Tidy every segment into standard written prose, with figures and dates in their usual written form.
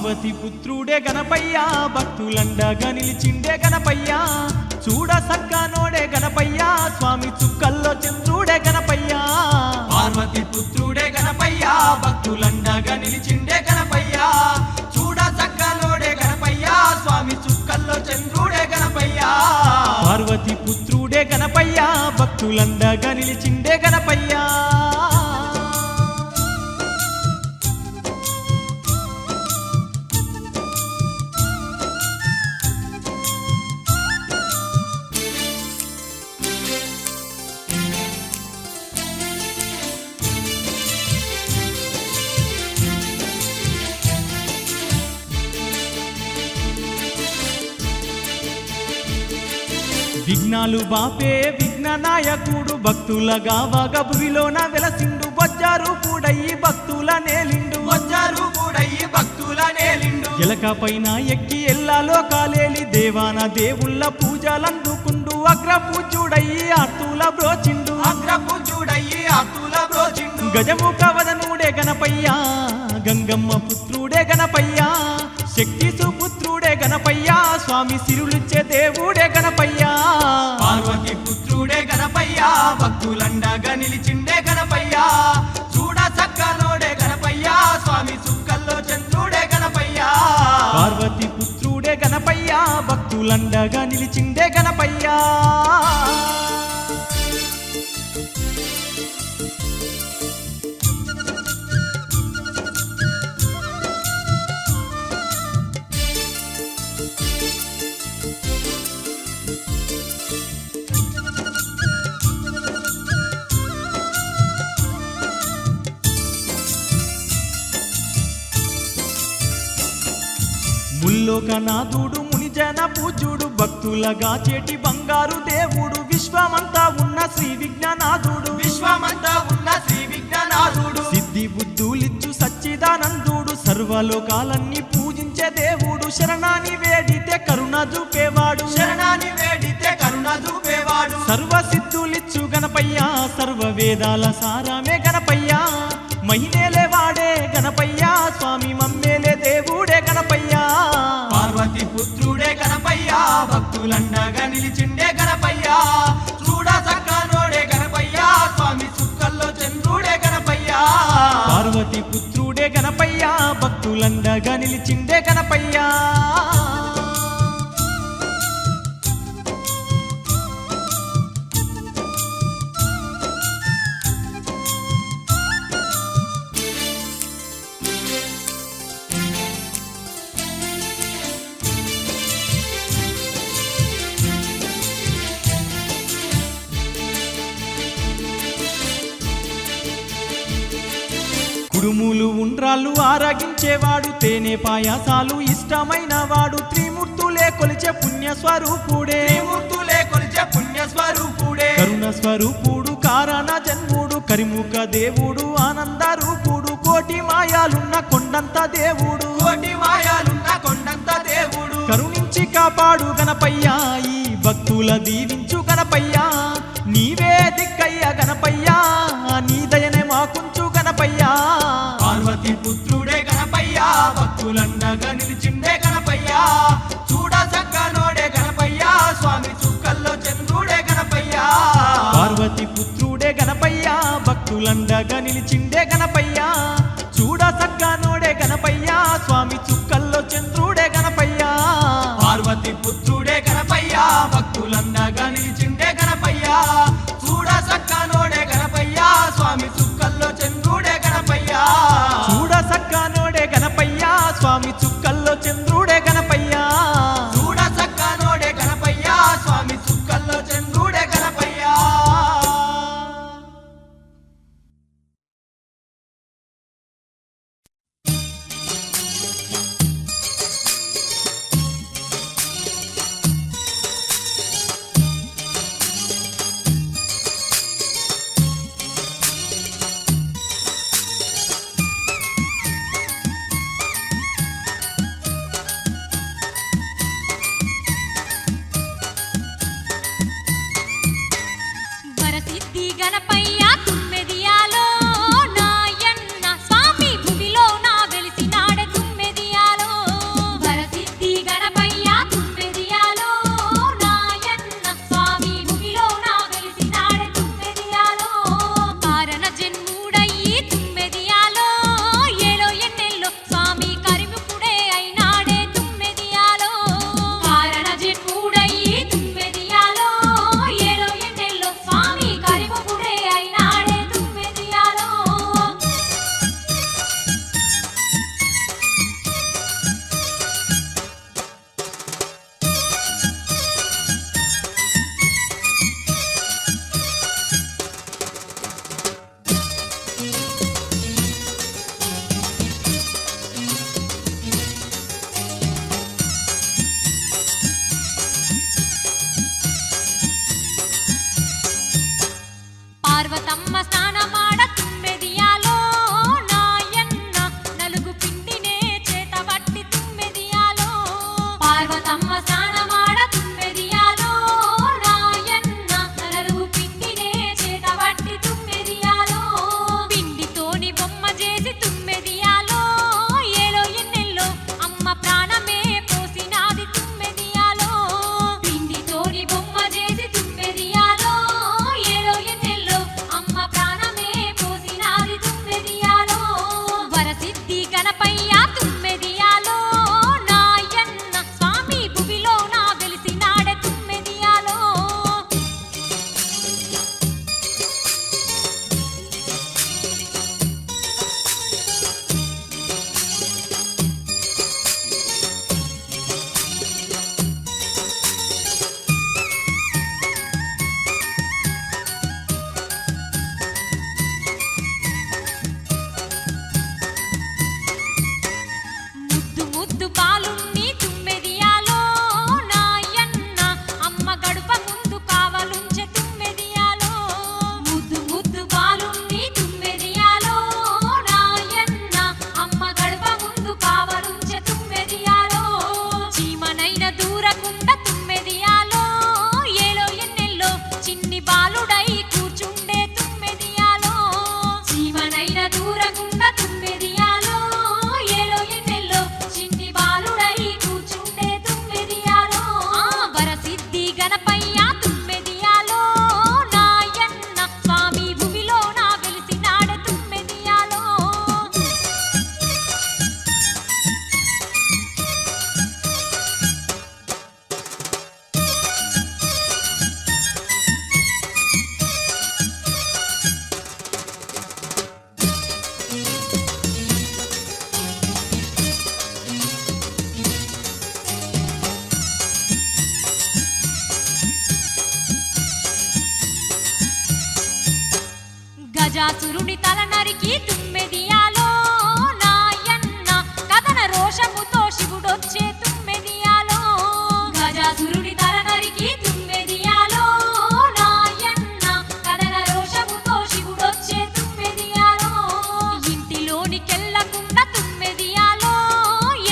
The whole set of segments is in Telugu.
పార్వతి పుత్రుడే గణపయ్య భక్తులండగా నిలిచిండే గణపయ్య చూడ సక్కనోడే గణపయ్య స్వామి చుక్కల్లో చంద్రుడే గణపయ్య పార్వతి పుత్రుడే గణపయ్య భక్తులండగా నిలిచిండే గణపయ్య చూడ చక్కనోడే గణపయ్య స్వామి చుక్కల్లో చంద్రుడే గణపయ్య పార్వతి పుత్రుడే గణపయ్య భక్తులండగా నిలిచిండే గణపయ్య విఘ్నాలు బాపే విఘ్ననాయకుడు భక్తుల గావగ భువిలోన వెలసిండు బొజ్జారు కూడయి భక్తుల నేలిండు వచ్చారు కూడయి భక్తుల నేలిండు ఎలక పైన ఎక్కి ఎల్లాలో కాలేలి దేవాన దేవుళ్ళ పూజలందుకుండు అగ్ర పూజుడయి ఆర్తుల బ్రోచిండు అగ్రపూజుడయి అతుల బ్రోచిండు గజముఖ వదనుడే గణపయ్య గంగమ్మ పుత్రుడే గణపయ్య శక్తి సుపుత్రుడే గణపయ్య స్వామి సిరులిచ్చే దేవుడే గణపయ్య పార్వతి పుత్రుడే గణపయ్య భక్తులండగా నిలిచిండే గణపయ్య చూడ చక్కనోడే గణపయ్య స్వామి చుక్కల్లో చంద్రుడే గణపయ్య పార్వతి పుత్రుడే గణపయ్య భక్తులండగా నిలిచిండే గణపయ్య ముల్లోకనాథుడు మునిజన పూజుడు భక్తులగా చేటి బంగారు దేవుడు విశ్వమంతా ఉన్న శ్రీ విజ్ఞానాథుడు విశ్వమంతా ఉన్న శ్రీ విఘ్ననాథుడు సిద్ధి బుద్ధులిచ్చు సచ్చిదానందుడు సర్వలోకాలన్నీ పూజించే దేవుడు శరణాని వేడితే కరుణ చూపేవాడు శరణాన్ని వేడితే కరుణ చూపేవాడు సర్వ సిద్ధులిచ్చు గణపయ్య సర్వ వేదాల సారమే గణపయ్య మహినేలే వాడే గణపయ్య స్వామి మమ్మేలే దేవుడే గణపయ్య పార్వతి పుత్రుడే గణపయ్య భక్తులండగా నిలిచిండే గణపయ్య చూడ చక్కనోడే గణపయ్య స్వామి చుక్కల్లో చంద్రుడే గణపయ్య పార్వతి పుత్రుడే గణపయ్య భక్తులండగా నిలిచిండే గణపయ్య కుడుములు ఉండ్రాళ్ళు ఆరగించేవాడు తేనె పాయాసాలు ఇష్టమైన వాడు త్రిమూర్తులే కొలిచే పుణ్య స్వరూపుడే త్రిమూర్తులే కొలిచే పుణ్య స్వరూపుడే కరుణ స్వరూపుడు కారణ జన్ముడు కరిముఖ దేవుడు ఆనంద రూపుడు కోటి మాయాలున్న కొండంత దేవుడు కోటి మాయాలున్న కొండంత దేవుడు కరుణించి కాపాడు గణపయ్య ఈ భక్తుల దీవించు గణపయ్య నీవే దిక్కయ్య గణపయ్య నీ దయనే మాకుంచు గణపయ్య పార్వతి పుత్రుడే గణపయ్య భక్తులండగా నిలిచిండే గణపయ్య చూడ చక్కనోడే గణపయ్య స్వామి చుక్కల్లో చంద్రుడే గణపయ్య పార్వతి పుత్రుడే గణపయ్య భక్తులండగా నిలిచిండే గణపయ్య చూడ సక్కనోడే గణపయ్య స్వామి చుక్కల్లో చంద్రుడే గణపయ్య పార్వతి పుత్రుడే గణపయ్య భక్తులండగా నిలిచిండే గణపయ్య చూడ చక్కనోడే గణపయ్య స్వామి చుక్కల్లో చంద్రుడే గణపయ్య చూడ సక్కనోడే గణపయ్య స్వామి చుక్కల్లో చంద్రుడే గణపయ్య గజాసురుని తల నరికి తుమ్మెదియాలో నాయన్న కథన రోషముతో శివుడొచ్చే తుమ్మెదియాలో గజాసురుని తల నరికి తుమ్మెదియాలో నాయన్న కథన రోషముతో శివుడొచ్చే తుమ్మెదియాలో ఇంటిలోనికెళ్ళకుండా తుమ్మెదియాలో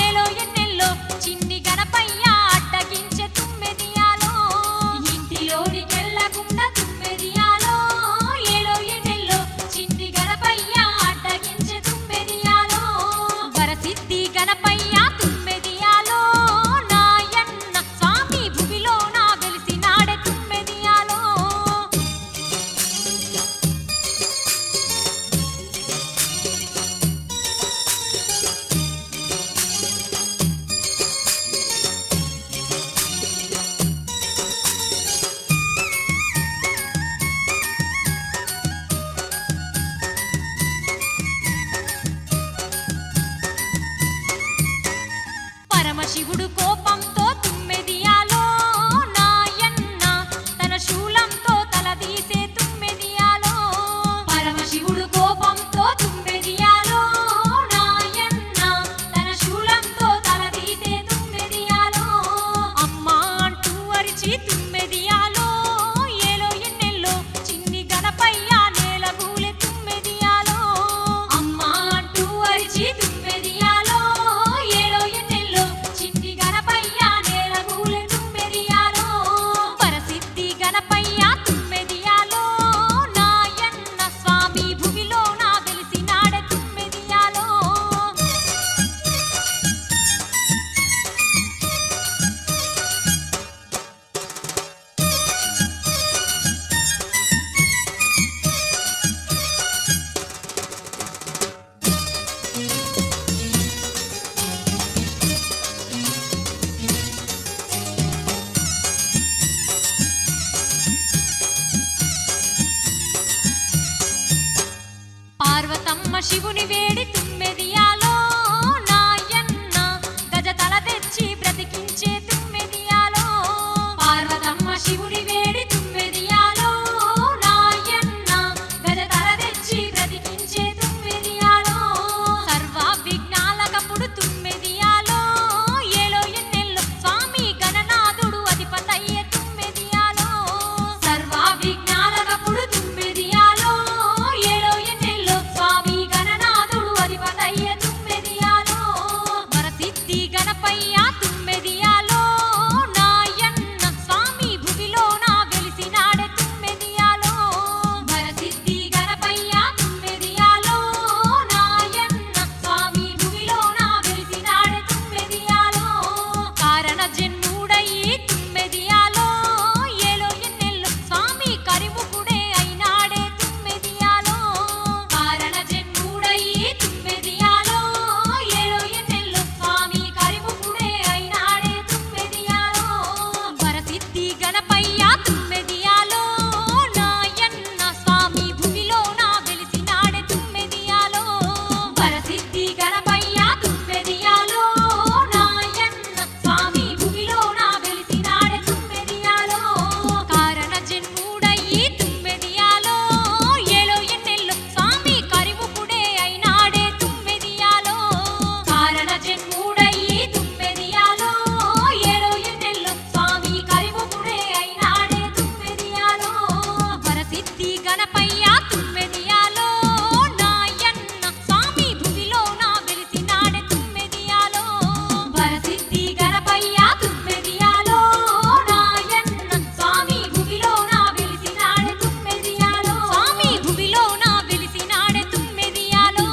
ఏలో ఎన్నెల్లో చిన్ని గణపయ్య అడ్డగించే తుమ్మెదియాలో ఇంటిలోనికెళ్ళకుండా తుమ్మెదియాలో ఏలో ఎన్నెల్లో చిన్ని గణపయ్య అడ్డగించే తుమ్మెదియాలో వరసిద్ధి గణపయ్య తుమ్మెదియాలో నాయన్న స్వామి భువిలో నా వెలిసినాడే తుమ్మెదియాలో పరమశివుడు కోపంతో తుమ్మెదియాలో నాయన్న తన శూలంతో తలదీసే తుమ్మెదియాలో పరమశివుడు కోపంతో తుమ్మెదియాలో నాయన్న తన శూలంతో తలదీసే తుమ్మెదియాలో అమ్మా అంటూ అరిచి తుమ్మెదియాలో ఏలో ఎన్నెల్లో చిన్ని గణపయ్య నేలగూలె తుమ్మెదియాలో అమ్మా అంటూ అరిచి తుమ్మెదియాలో ఏలో ఎన్నెల్లో చిన్ని గణపయ్య నేలగూలె తుమ్మెదియాలో పరసిద్ధి గణపయ్య తుమ్మెదియాలో నాయన్న స్వామి భువిలో నా వెలిసినాడే తుమ్మెదియాలో పార్వతమ్మ శివుని వేడి తుమ్మెదియాలో నాయన్న గజ తల తెచ్చి బ్రతికించే తుమ్మెదియాలో పార్వతమ్మ శివుని వేడి తుమ్మెదియాలో నాయన్న గజ తల తెచ్చి బ్రతికించే తుమ్మెదియాలో సర్వ విఘ్నాలకప్పుడు తుమ్మెదియాలో ఏలో ఎన్నెల్లో స్వామి గణనాథుడు అధిపతయ్యే తుమ్మెదియాలో సర్వ విఘ్నాలకప్పుడు తుమ్మెదియాలో ఏలో ఎన్నెల్లో స్వామి గణనాథుడు అధిపతయ్యే తుమ్మెదియాలో వరసిద్ధి గణపయ్య తుమ్మెదియాలో నాయన్న స్వామి భువిలో నా వెలిసినాడే తుమ్మెదియాలో వరసిద్ధి గణపయ్య తుమ్మెదియాలో నాయన్న స్వామి భువిలో నా వెలిసినాడే తుమ్మెదియాలో కారణ జన్ముడయ్యి తుమ్మెదియాలో ఏలో ఎన్నెల్లో స్వామి కరిముకుడే అయినాడే తుమ్మెదియాలో కారణ జన్ముడయ్యి తుమ్మెదియాలో ఏలో ఎన్నెల్లో స్వామి కరిముకుడే అయినాడే తుమ్మెదియాలో వరసిద్ధి గణపయ్య తుమ్మెదియాలో నాయన్న స్వామి భువిలో నా వెలిసినాడే తుమ్మెదియాలో వరసిద్ధి గణపయ్య తుమ్మెదియాలో నాయన్న స్వామి భువిలో నా వెలిసినాడే తుమ్మెదియాలో కారణ జన్ముడయ్యి తుమ్మెదియాలో ఏలో ఎన్నెల్లో స్వామి కరిముకుడే అయినాడే తుమ్మెదియాలో కారణ జన్ముడయ్యి తుమ్మెదియాలో ఏలో ఎన్నెల్లో స్వామి కరిముకుడే అయినాడే తుమ్మెదియాలో వరసిద్ధి గణపయ్య తుమ్మెదియాలో నాయన్న స్వామి భువిలో నా వెలిసినాడే తుమ్మెదియాలో వరసిద్ధి గణపయ్య తుమ్మెదియాలో నాయన్న స్వామి భువిలో నా వెలిసినాడే తుమ్మెదియాలో స్వామి భువిలో నా వెలిసినాడే తుమ్మెదియాలో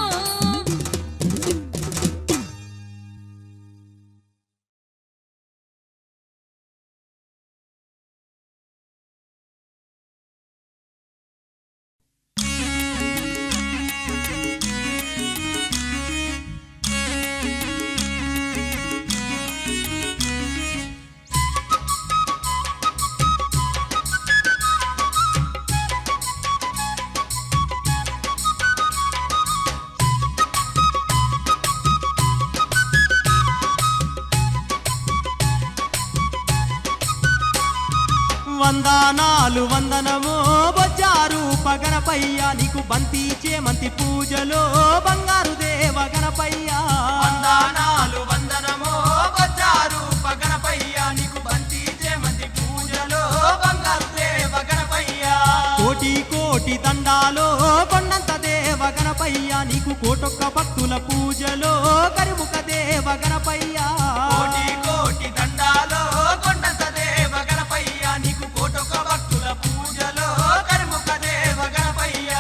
వందనాలు వందనమో బొజ్జారు రూప గణపయ్య నీకు బంతి చేమంతి పూజలో బంగారు దేవ గణపయ్య వందనాలు వందనమో బొజ్జారు గణపయ్య నీకు బంతి చేమంతి పూజలో బంగారు దేవ గణపయ్య కోటి కోటి దండాలో కొండంత దేవ గణపయ్య నీకు కోటొక్క భక్తుల పూజలో కరిముఖ దేవ గణపయ్య కోటి కోటి దండాలో కొండంత దేవ గణపయ్య నీకు కోటొక భక్తుల పూజలో కరిముఖ దేవ గణపయ్య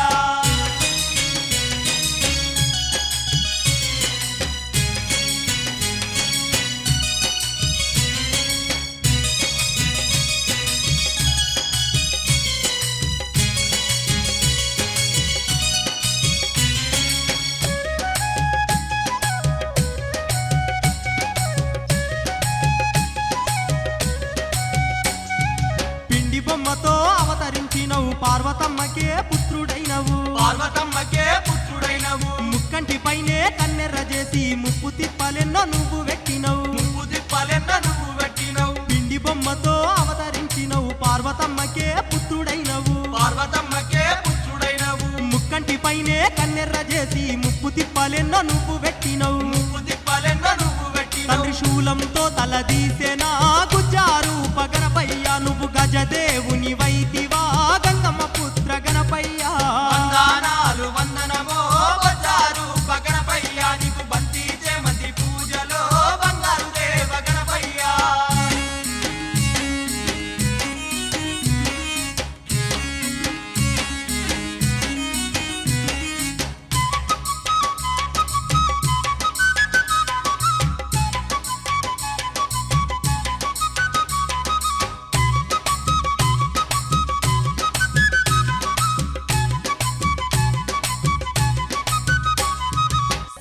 పిండి బొమ్మతో అవతరించినవు పార్వతమ్మకే పుత్రుడైనవు పార్వతమ్మకే పుత్రుడైనవు ముక్కంటి పైనే కన్నెర్ర చేసి ముప్పు తిప్పలెన్నో నువ్వు వెట్టినవు ముప్పు తిప్పలెన్న నువ్వు పెట్టినవు పిండి బొమ్మతో అవతరించినవు పార్వతమ్మకే పుత్రుడైనవు పార్వతమ్మకే పుత్రుడైనవు ముక్కంటి పైనే కన్నెర్ర చేసి ముప్పు తిప్పలెన్నో నువ్వు వెట్టినవు ముప్పు తిప్పలెన్న నువ్వు పెట్టినవు తండ్రి శూలంతో తలదీసెనా గుజ్జారు గణపయ్య నువ్వు గజదేవుని వైతివా గంగమ్మ పుత్ర గణపయ్య వందనాలు వందనమో బొజ్జారు గణపయ్య నీకు బంతి చేమంతి పూజలో బంగారు దేవ గణపయ్య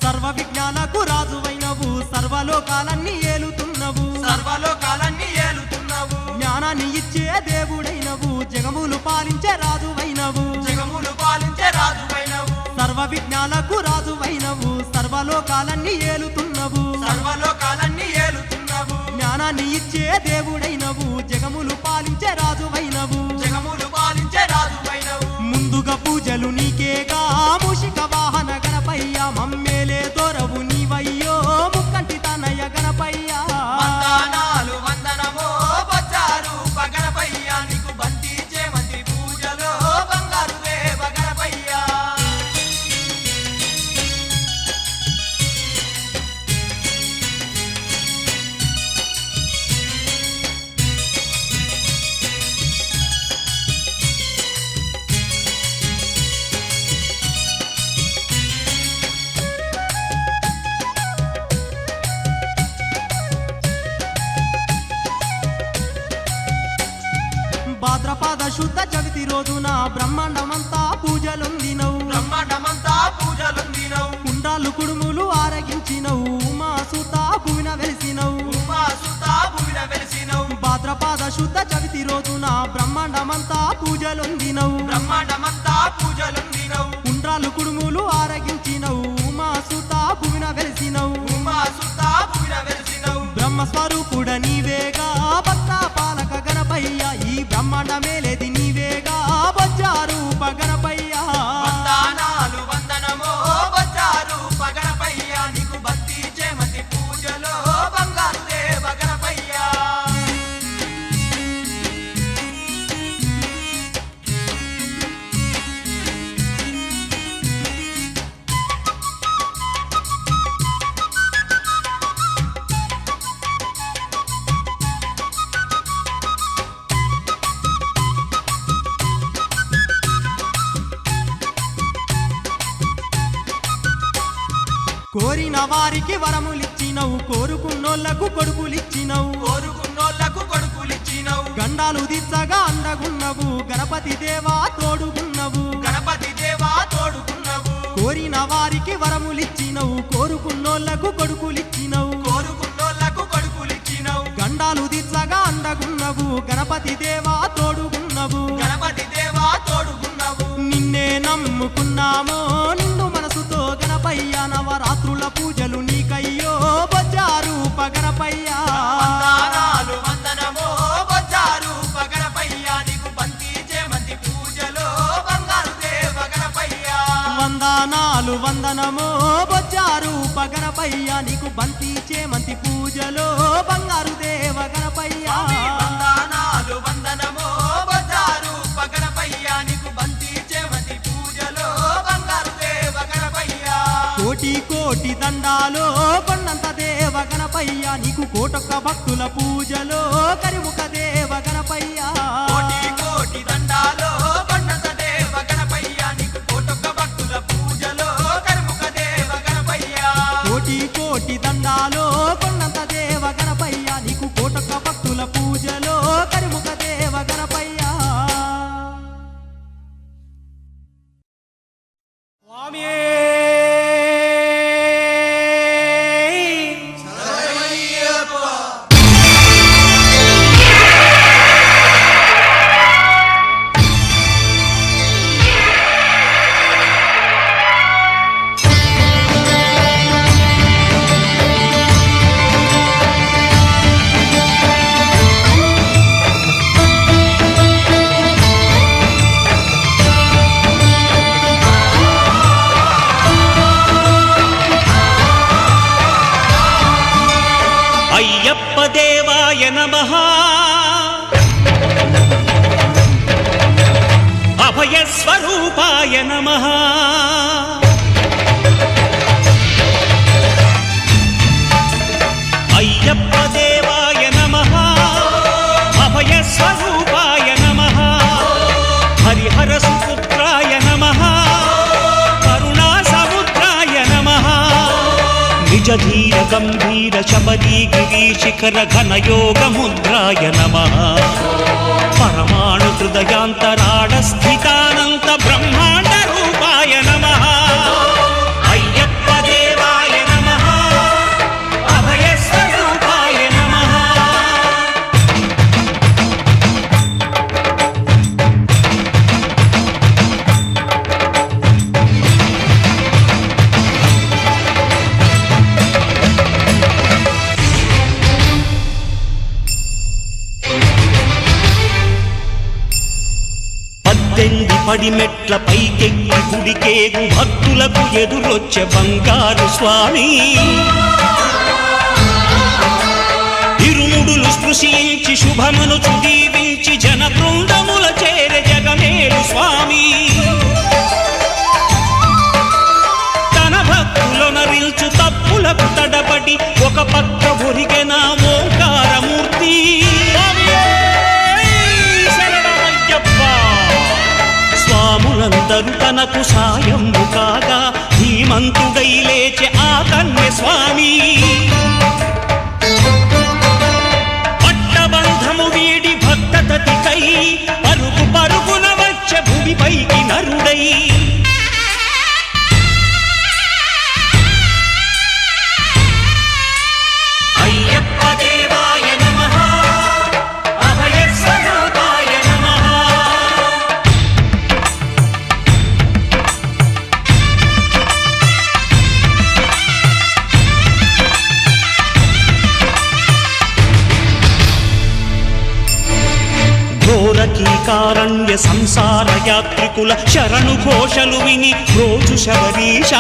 సర్వ విజ్ఞానకు రాజువైనవు సర్వలోకాలన్నీ ఏలుతున్నవు సర్వలోకాలన్నీ ఏలుతున్నావు జ్ఞానాన్ని ఇచ్చే దేవుడైనవు జగములు పాలించే రాజువైనవు జగములు పాలించే రాజువైనవు సర్వ విజ్ఞానకు రాజువైనవు సర్వలోకాలన్నీ ఏలుతున్నవు సర్వలోకాలన్నీ ఏలుతున్నావు జ్ఞానాన్ని ఇచ్చే దేవుడైనవు జగములు పాలించే రాజువైనవు జగములు పాలించే రాజువైనవు ముందుగా పూజలు నీకేగా మూషిక వాహన గణపయ్య మమ్మేలే దొరవు నీవయ్యో ముక్కంటి తనయ గణపయ్య వందనాలు వందనమో బొజ్జారు గణపయ్య నీకు బంతి చేమంతి పూజలో బంగారు దేవ గణపయ్య భాద్రపద శుద్ధ చవితి రోజున బ్రహ్మాండమంతా పూజలొందినవు బ్రహ్మాండమంతా పూజలుందినవు కుండాలు కుడుములు ఆరగించినవు మా సుత భూమిన వెలిసినవు ఉమాసుత భూమిన వెలిసినవు భాద్రపద శుద్ధ చవితి రోజున బ్రహ్మాండమంతా పూజలొందినవు బ్రహ్మాండమంతా పూజలుందినవు కుండ్రాలు కుడుములు ఆరగించినవు మా సుత భూమిన వెలిసినవు ఉమాసుత భూమిన వెలిసినవు బ్రహ్మస్వరూపుడ నీవేగా భక్త పాలక గణపయ్య ఈ బ్రహ్మాండ మేలేది నీవేగా బొజ్జారు గణపయ్య వందనాలు వందనమో బొజ్జారు గణపయ్య నీకు భక్తి చేమంతి పూజలో బంగారు దేవ గణపయ్య కోరిన వారికి వరములిచ్చినవు కోరుకున్నోళ్లకు కొడుకులిచ్చినవు కోరుకున్నోళ్లకు కొడుకులిచ్చినవు గండాలు దిచ్చగా అందగున్నవు గణపతి దేవా తోడుగున్నవు గణపతి దేవా తోడుకున్నవు కోరిన వారికి వరములిచ్చినవు కోరుకున్నోళ్లకు కొడుకులిచ్చినవు కోరుకున్నోళ్లకు కొడుకులిచ్చినవు గండాలు దిచ్చగా అందగున్నవు గణపతి దేవా తోడుగున్నవు గణపతి దేవా తోడుకున్నవు నిన్నే నమ్ముకున్నామో నిన్ను మనసుతో గణపయ్య నవరాత్రుల పూజలు నీకయ్యో బొజ్జారు గణపయ్య వందనాలు వందనమో బొజ్జారు గణపయ్య నీకు బంతి చేమంతి పూజలో బంగారు వందనాలు వందనమో బొజ్జారూప గణపయ్య నీకు బంతి చేమంతి పూజలో బంగారు దేవ గణపయ్య వందనాలు వందనమో బజారూప గణపయ్య నీకు బంతి చేమంతి పూజలో బంగారు దేవ గణపయ్య కోటి కోటి దండాలో కొండంత దేవ గణపయ్య నీకు కోటొక్క భక్తుల పూజలో కరిముఖ దేవ గణపయ్య కోటి కోటి దండాలో కొండంత దేవ గణపయ్య నీకు కోటొక్క భక్తుల పూజలో కరుముఖ దేవ గణపయ్య కోటి కోటి దండాలో కొండంత దేవ గణపయ్య నీకు కోటొక్క భక్తుల పూజలో కరిముఖ దేవ గణపయ్య స్వామియే అయ్యప్ప దేవాయ నమః అభయ స్వరూపాయ నమః అయ్యప్ప దేవాయ నమః అభయ స్వరూపాయ నమః హరిహర సుపుత్రాయ నమః కరుణా సముద్రాయ నమః నిజ ధీర గంభీర శబరీ గిరి శిఖర ఘన యోగ ముద్రాయ నమః పరమాణు హృదయాంతరాళ స్థితానంత బ్రహ్మాండ రూపాయ నమః అయ్యప్ప దేవాయ నమః అభయ స్వరూపాయ నమః పద్దెంది పడి మెట్ల పైకెక్కి గుడికేగు భక్తులకు ఎదురొచ్చే బంగారు స్వామి ఇరుముడులు స్పృశించి శుభమను దీవించి జన బృందముల చేర జగమేలు స్వామి తన భక్తులొనరిల్చు తప్పులకు తడబడి ఒక పక్క ఒరిగెన ఓంకారమూర్తి స్వాములందరూ తనకు సాయము కాగా ధీమంతుడై లేచె ఆ కన్య స్వామి పట్టబంధము వీడి భక్తతతికై పరుగు పరుగున వచ్చె భూమిపైకి నరుడై అయ్యప్ప దేవాయ నమః అభయ స్వరూపాయ నమః ఘోరకీకారణ్య సంసార యాత్రికుల శరణు ఘోషలు విని రోజు శబరీష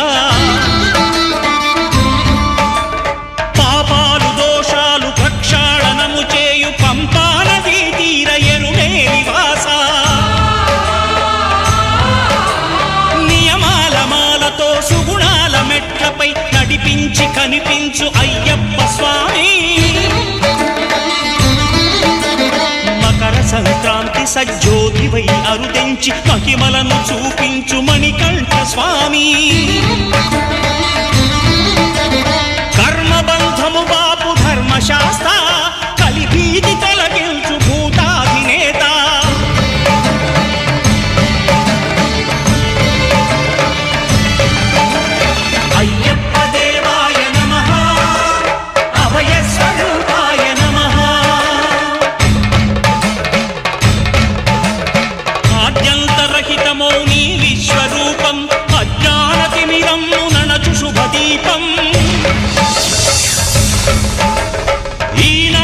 పాపాలు దోషాలు ప్రక్షాళనము చేయు పంపా నదీ తీర ఎరుమే నివాస నియమాల మాలతో సుగుణాల మెట్లపై నడిపించి కనిపించు అయ్యప్ప స్వామి మకర సంక్రాంతి సజ్జోతివై అరుదెంచి మహిమలను చూపించు మణికంఠ స్వామి కర్మబంధము బాపు ధర్మశాస్త్ర కలిభీతి తొలగించు భూతాధినేత అయ్యప్ప దేవాయ నమః అభయ స్వరూపాయ నమః ఆద్యంతరహితమో నీ విశ్వరూపం అజ్ఞానతిమిరము ననచు శుభదీపం ఈనా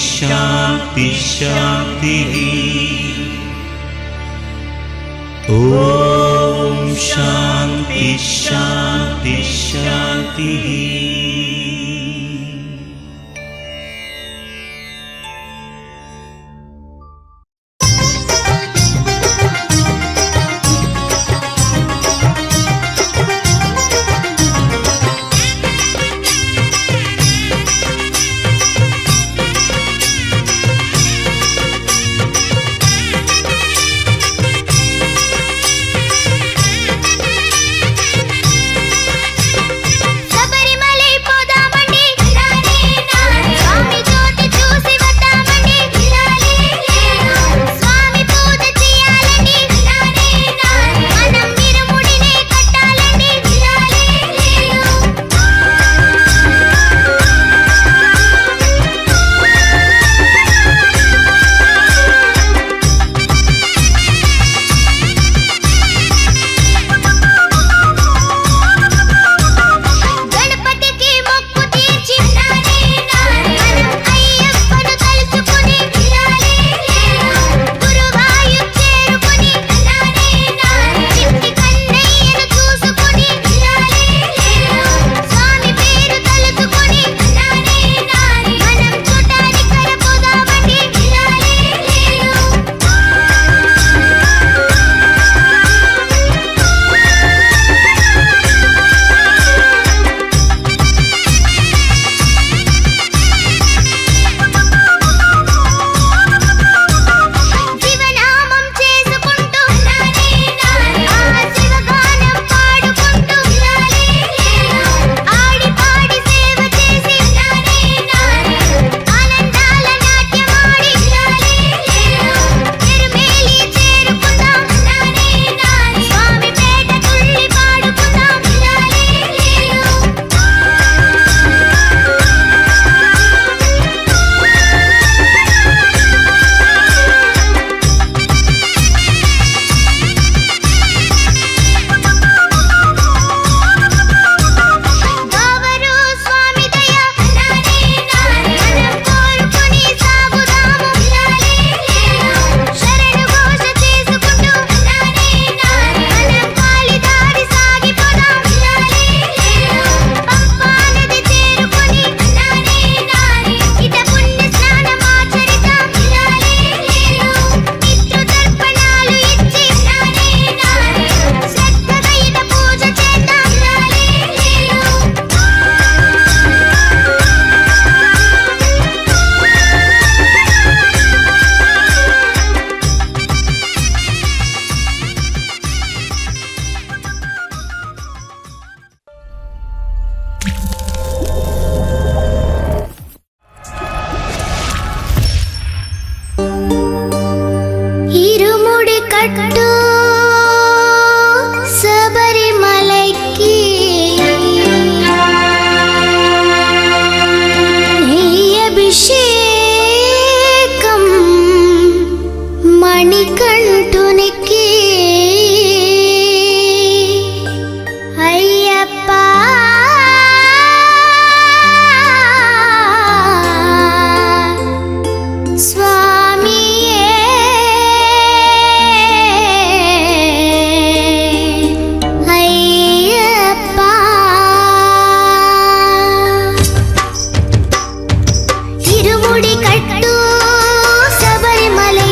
శాంతి శాంతి ఓం శాంతి శాంతి శాంతి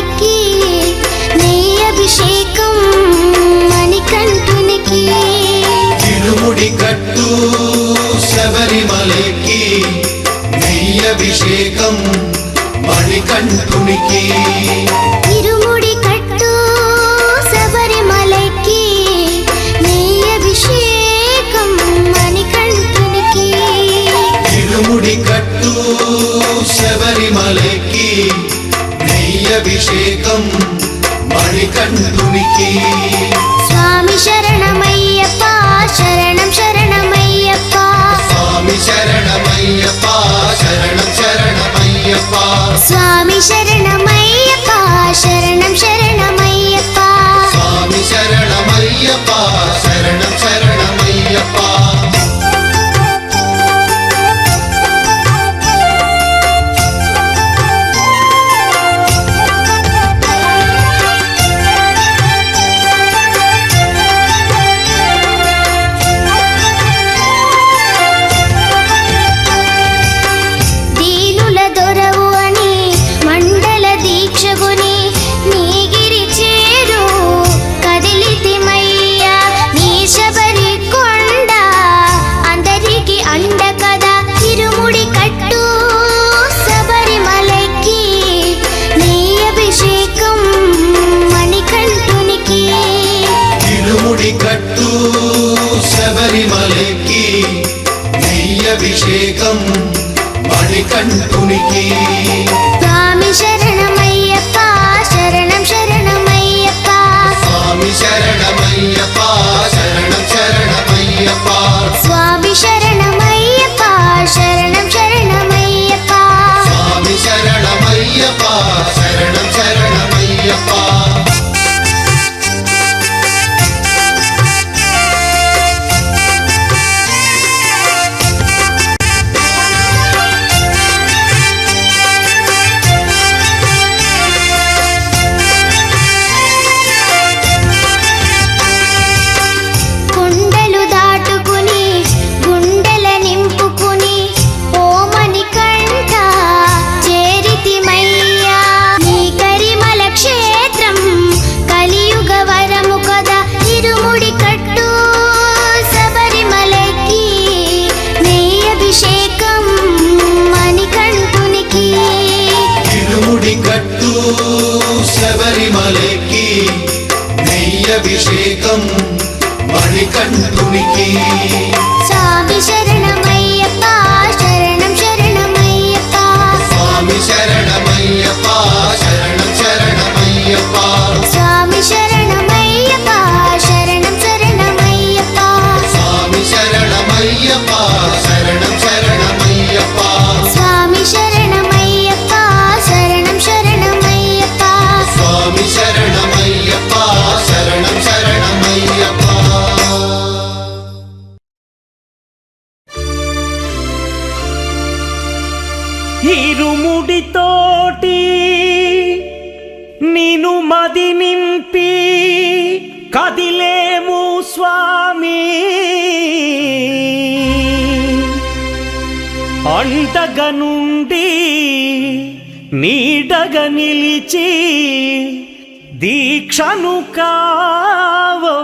శబరిమలకి నెయ్యభిషేకం మణికంఠునికి ఇరుముడి కట్టు శబరిమలకి నెయ్యభిషేకం మణికంఠునికి ఇరుముడి కట్టు శబరిమలకి నెయ్యభిషేకం మణికంఠునికి స్వామి శరణమయ్యప్ప శరణం శరణమయ్యప్ప స్వామి శరణమయ్యప్ప శరణం శరణమయ్యప్ప స్వామి శరణమయ్యప్ప శరణం శరణమయ్యప్ప స్వామి శరణమయ్యప్ప శరణం శరణమయ్యప్ప శరణమయ్యప్ప శరణం శరణమయ్యప్ప కుండలు దాటుకుని గుండెల నింపుకుని ఓమని కంట చేరితిమయ్యా నీ కరిమల క్షేత్రం కలియుగ వరము కదా ఇరుముడి కట్టు శబరిమలకి నెయ్యభిషేకం మణికంఠునికి ఇరుముడి కట్టు శబరిమలకి నెయ్యభిషేకం మణికంఠునికి స్వామి శరణమయ్యప్ప శరణం శరణమయ్యప్ప స్వామి శరణమయ్యప్ప శరణం శరణమయ్యప్ప స్వామి శరణమయ్యప్ప శరణం శరణమయ్యప్ప స్వామి శరణమయ్యప్ప శరణం శరణమయ్యప్ప స్వామి శరణమయ్యప్ప శరణం శరణమయ్యప్ప స్వామి శరణమయ్యప్ప శరణం శరణమయ్యప్ప ఇరుముడితోటి నిను మది నింపి కదిలేము స్వామి అండగా నుండి నీడగా నిలిచి దీక్షను కావవయ్యా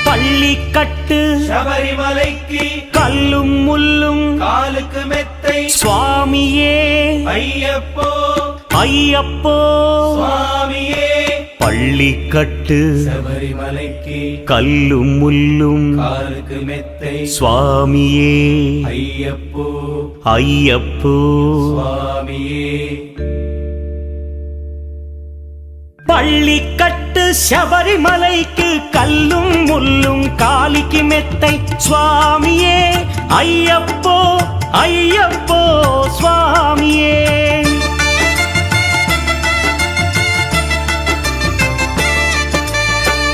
பள்ளிக்கட்டு శబరిమలైకి கல்லும் முள்ளும் కాలుకు మెత్తై சுவாமியே అయ్యప్పో ஐயப்போ స్వామియే பள்ளிக்கட்டு శబరిమలైకి கல்லும் முள்ளும் కాలుకు మెత్తై சுவாமியே అయ్యప్పో ஐயப்போ స్వామియే பள்ளிக்கட்டு శబరిమలైக்கு கல்லும் முள்ளும் காலிக்கு மெத்தை சுவாமியே ஐயப்போ ஐயப்போ சுவாமியே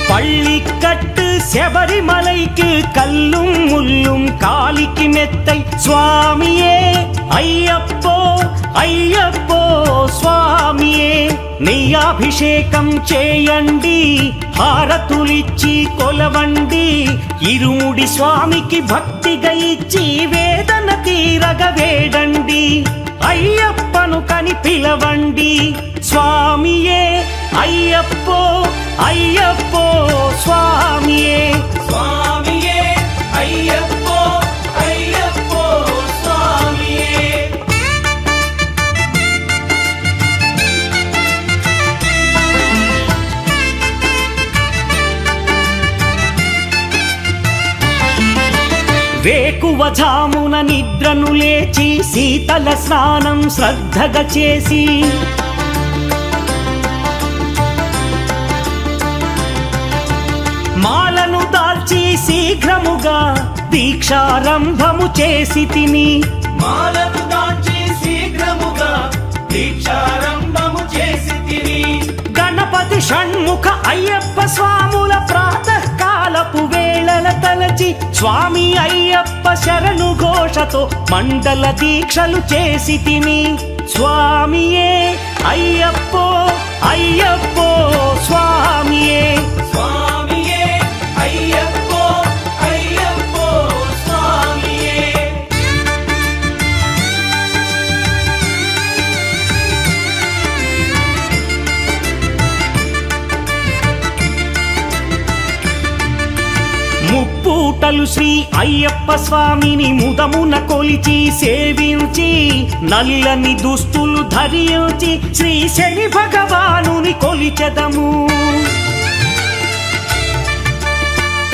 பள்ளிக்கட்டு శబరిమలైக்கு கல்லும் முள்ளும் காலிக்கு மெத்தை சுவாமியே ஐயப்போ ஐயப்போ స్వామియే నెయ్యాభిషేకం చేయండి హారతులిచ్చి కొలవండి ఇరుముడి స్వామికి భక్తిగా ఇచ్చి వేదన తీరగ వేడండి అయ్యప్పను కని పిలవండి స్వామియే అయ్యప్పో అయ్యప్పో స్వామియే స్వామియే అయ్యప్పో అయ్యప్పో స్వామియే వేకువజామున నిద్రను లేచి శీతల స్నానం శ్రద్ధగా చేసి మాలను దాల్చి శీఘ్రముగా దీక్షారంభము చేసి తిని మాలను దాల్చి శీఘ్రముగా దీక్షారంభము చేసి తిని గణపతి షణ్ముఖ అయ్యప్ప స్వాముల ప్రాతకాలపు వేళల తలచి స్వామి అయ్యప్ప శరణు ఘోషతో మండల దీక్షలు చేసి తిని స్వామియే అయ్యప్పో అయ్యప్పో స్వామియే స్వామియే అయ్యప్పో అయ్యప్పో స్వామియే ముప్పూటలు శ్రీ అయ్యప్ప స్వామిని ముదమున కొలిచి సేవించి నల్లని దుస్తులు ధరించి శ్రీ శని భగవానుని కొలిచెదము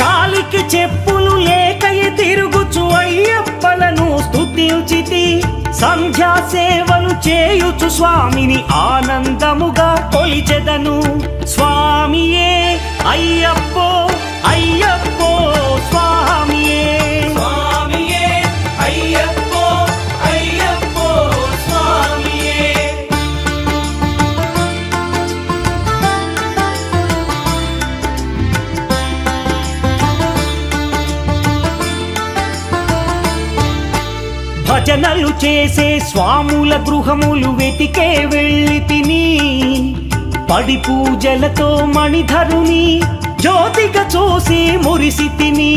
కాలికి చెప్పులు లేకయి తిరుగుచు అయ్యప్పలను స్తుతించితి సంధ్యా సేవలు చేయుచు స్వామిని ఆనందముగా కొలిచెదను. స్వామియే అయ్యప్పో అయ్యప్పో స్వామియే, స్వామియే అయ్యప్పో అయ్యప్పో స్వామియే. భజనలు చేసే స్వాముల గృహములు వెతికే వెళ్ళి తిని, పడి పూజలతో మణిధరుని జ్యోతిగా చూసి మురిసి తిని.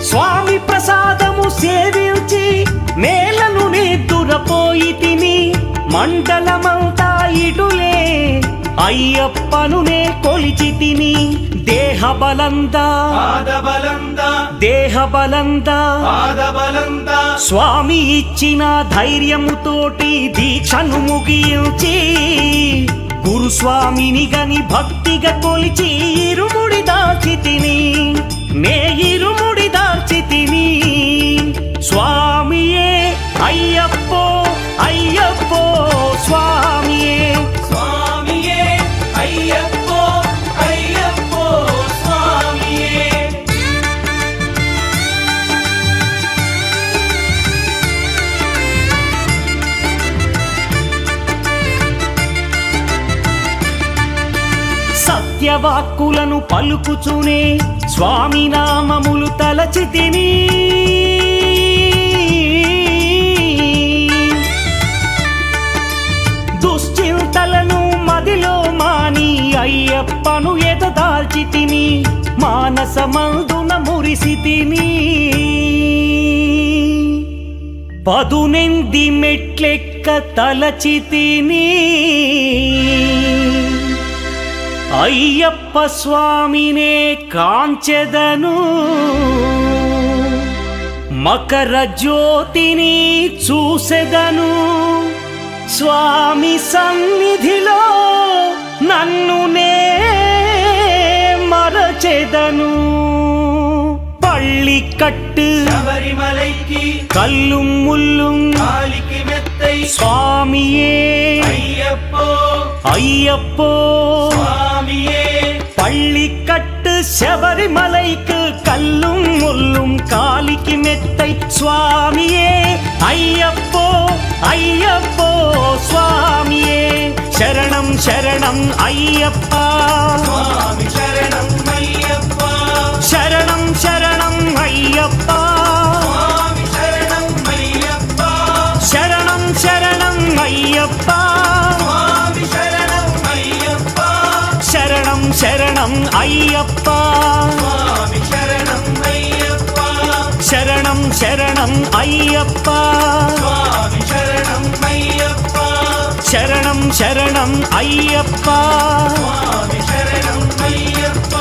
స్వామి ప్రసాదము సేవించి నేలను నిద్దురపోయి తిని, మండలమంతా ఇటులే అయ్యప్పనునే కొలిచి తిని. దేహబలందా పాదబలందా దేహబలందా పాదబలందా స్వామి ఇచ్చిన ధైర్యముతోటి దీక్షను ముగించి, గురుస్వామిని గని భక్తిగా కొలిచి ఇరుముడి దాల్చి తిని, నే ఇరుముడి దాల్చి తిని. స్వామియే అయ్యప్పో అయ్యప్పో స్వామియే, స్వామియే అయ్యప్పో అయ్యప్పో స్వామియే. సత్యవాక్కులను పలుకుచునే స్వామి నామములు తలచి తిని, దుశ్చింతలను మదిలో మాని అయ్యప్పను ఎదదాల్చి తిని, మానసమందున మురిసి తిని. పదునెంది మెట్లెక్క తలచి తిని, అయ్యప్ప స్వామినే కాంచెదను. మకర జ్యోతిని చూసెదను, స్వామి సన్నిధిలో నన్ను నే మరచెదను. పళ్ళికట్టు శబరిమలైకి కల్లుం ముల్లుం కాలికి మెత్తై స్వామియే అయ్యప్పో అయ్యప్పో. స్వామియే పళ్ళికట్టు శబరిమలైకు కల్లుం ముల్లుం కాలికి మెత్తై స్వామియే అయ్యప్పో అయ్యప్పో స్వామియే. శరణం శరణం అయ్యప్ప, స్వామి శరణం అయ్యప్ప, శరణం శరణం అయ్యప్ప, స్వామి శరణం అయ్యప్ప, శరణం శరణం అయ్యప్ప, స్వామి శరణం అయ్యప్ప, శరణం శరణం అయ్యప్ప, స్వామి శరణం అయ్యప్ప, శరణం శరణం అయ్యప్ప, స్వామి శరణం అయ్యప్ప, శరణం శరణం అయ్యప్ప. స్వామి శరణం అయ్యప్ప.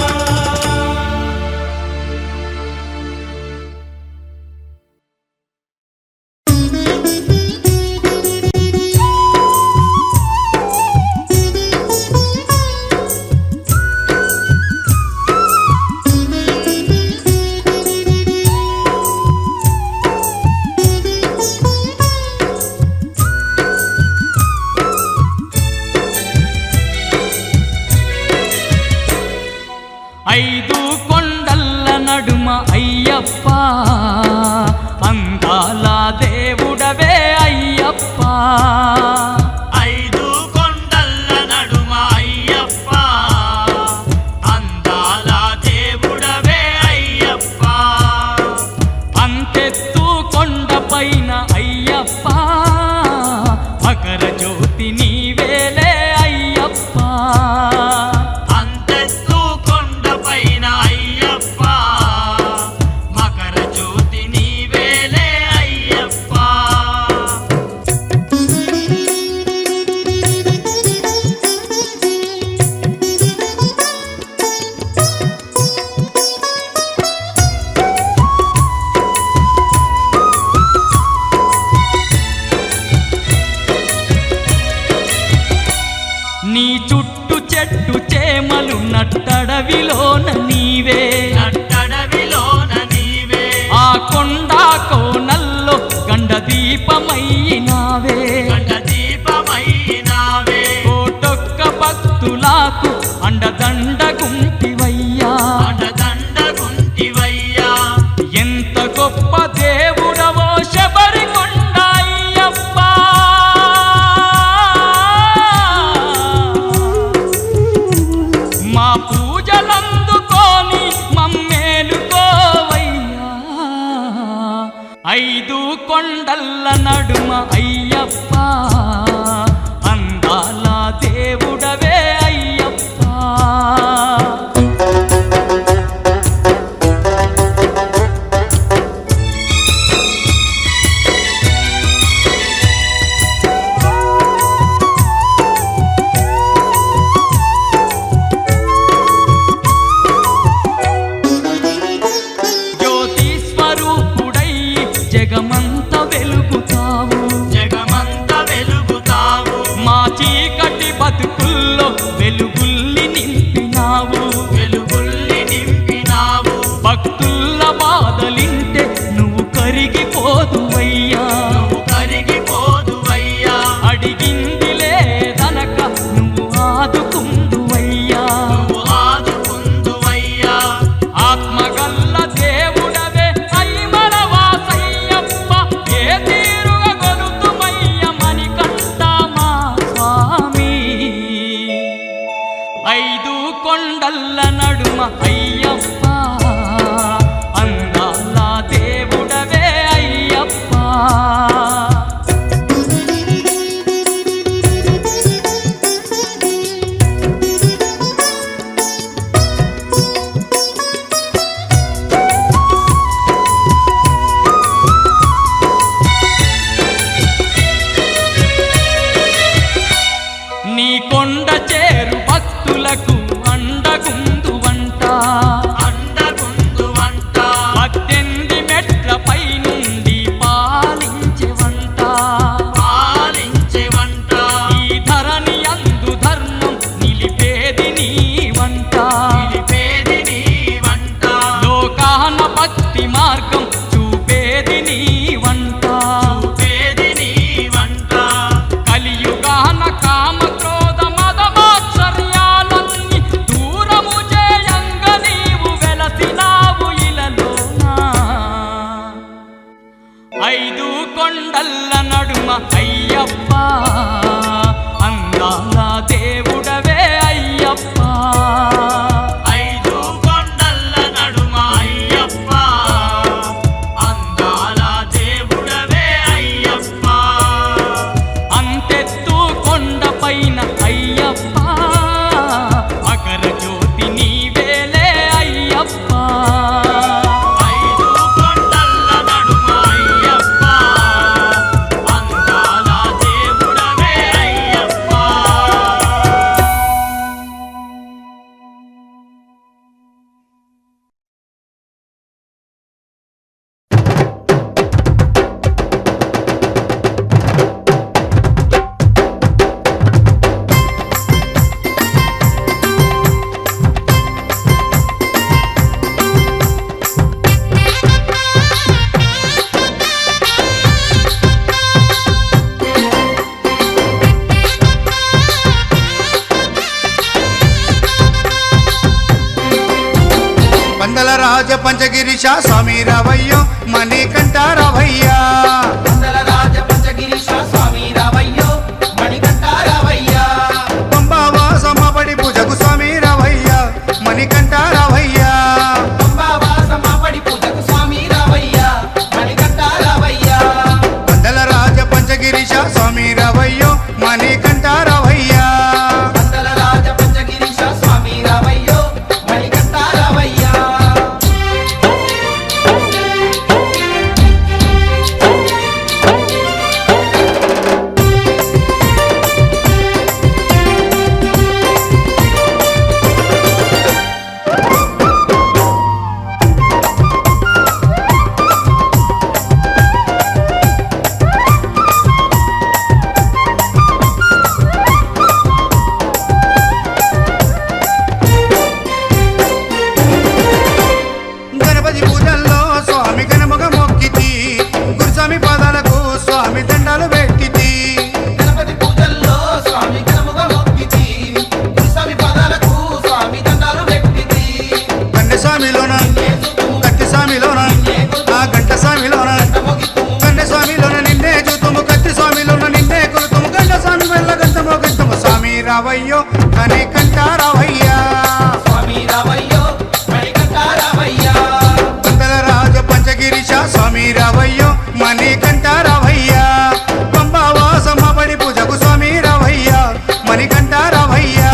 అండదండగుంటివయ్యా అండదండగుంటివయ్యా ఎంత గొప్ప దేవుడవో శబరికొండ అయ్యప్ప మా పూజలందుకోని మమ్మేలుకోవయ్యా 5 కొండల్ల నడుమ అయ్యప్ప అందాల దేవుడవే అయ్యప్ప జ్యోతి స్వరూపుడై జగమంత వెలుగుతావు జగమంత వెలుగుతావు మా చీకటి బతుకుల్లో వెలుగుల్ని నింపినావు వెలుగుల్ని నింపినావు భక్తుల బాధలింటే నువ్వు కరిగిపోదువయ్యా నువ్వు కరిగిపోదువయ్యా అడిగింది లేదనక నువ్వు ఆదుకుందువయ్యా నువ్వు ఆదుకుందువయ్యా ఆత్మగల్ల దేవుడవే అయ్యమల వాసయ్యప్ప ఏ తీరుగా గొలుతుమయ్య మణికంఠ మా స్వామి 5 కొండల్ల నడుమ అయ్యప్ప అందాల దేవుడవే అయ్యప్ప నీ కొండ చేరు భక్తులకు అండగుందువంట అండగుందువంట 18 మెట్లపై నుండి పాలించెవంట పాలించెవంట ఈ ధరణి అందు ధర్మం నిలిపేది నీవంట నిలిపేది నీవంట లోకాన భక్తి మార్గం చూపేది నీవంట చూపేది నీవంట కలియుగాన కామ క్రోధ మద మాత్సర్యాలన్నీ దూరము చేయంగా నీవు వెలసినావు ఇలలోనా 5 కొండల్ల నడుమ అయ్యప్ప అందాల దేవుడవే అయ్యప్ప 5 కొండల్ల నడుమ అయ్యప్ప అందాల దేవుడవే అయ్యప్ప అంతెత్తు కొండపైన అయ్యప్ప అకర జ్యోతి నీవేలే అయ్యప్ప 5 కొండల్ల నడుమ అయ్యప్ప అందాల దేవుడవే అయ్యప్ప పందల రాజ పంచగిరిశ స్వామి రావయ్యో మణికంఠ రావయ్యా మందల రాజ పంచగిరీశ స్వామి రావయ్యో మణికంఠ రావయ్యా పంబావాసమ్మబడి పూజకు స్వామి రావయ్యా మణికంఠ రావయ్యా పంబావాసమాపడి పూజకు స్వామి రావయ్యా మణికంఠ రావయ్యా పందల రాజ పంచగిరిశ స్వామి రావయ్యో మణికంఠ రావయ్యా మందల రాజ పంచగిరీశ స్వామి రావయ్యో మణికంఠ రావయ్యా రావయ్యో మణికంఠ రావయ్యా స్వామి రావయ్యో మణికంఠ రావయ్యా పందల రాజ పంచగిరిశ స్వామి రావయ్యో మణికంఠ రావయ్యా పంబావాసమ్మ బడి పూజకు స్వామి రావయ్యా మణికంఠ రావయ్యా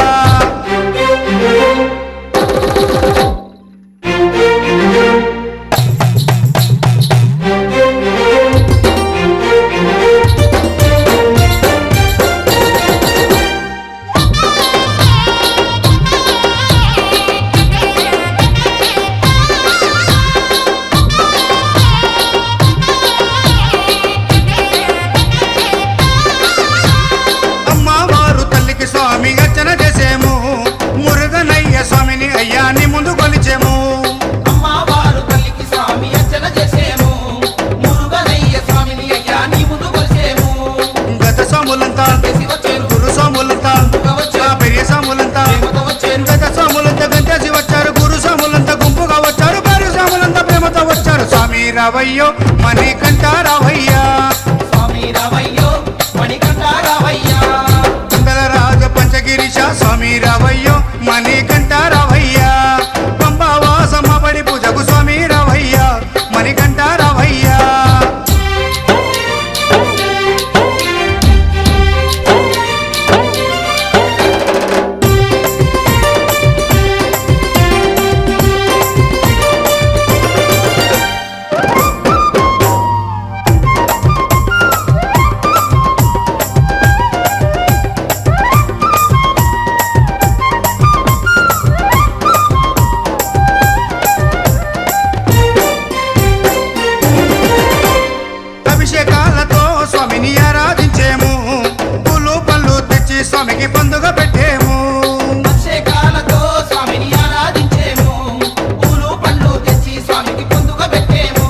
అమ్మవారు తల్లికి స్వామి అర్చన చేసేము మురుగనయ్య స్వామిని అయ్యాని ముందు కొలిచేము అమ్మవారు తల్లికి స్వామి అర్చన చేసేము మురుగనయ్య స్వామిని అయ్యా నీ ముందు కొలిసేము గత స్వాములంతా చేసి వచ్చేరు గురు స్వాములంతా పెరియ స్వాములంతా ప్రేమతో వచ్చేరు గత స్వాములంతా గంటేసి వచ్చారు గురు స్వాములంతా గుంపుగా వచ్చారు పేరు స్వాములంతా ప్రేమతో వచ్చారు స్వామి రావయ్యో మణికంఠ రావయ్యా స్వామి రావయ్యో మణికంఠ రావయ్యా కుందల రాజ పంచగిరిశ స్వామి రావయ్యో మణికంఠ రావయ్యా పంబావాసమ్మ బడి పూజకు స్వామి రావయ్యా మణికంఠ రావయ్యా అభిషేకాలతో స్వామిని ఆరాధించేము పూలు పళ్ళు తెచ్చి స్వామికి పండుగ పెట్టేము అభిషేకాలతో స్వామిని ఆరాధించేము పూలు పండ్లు తెచ్చి స్వామికి పొందుగా పెట్టేము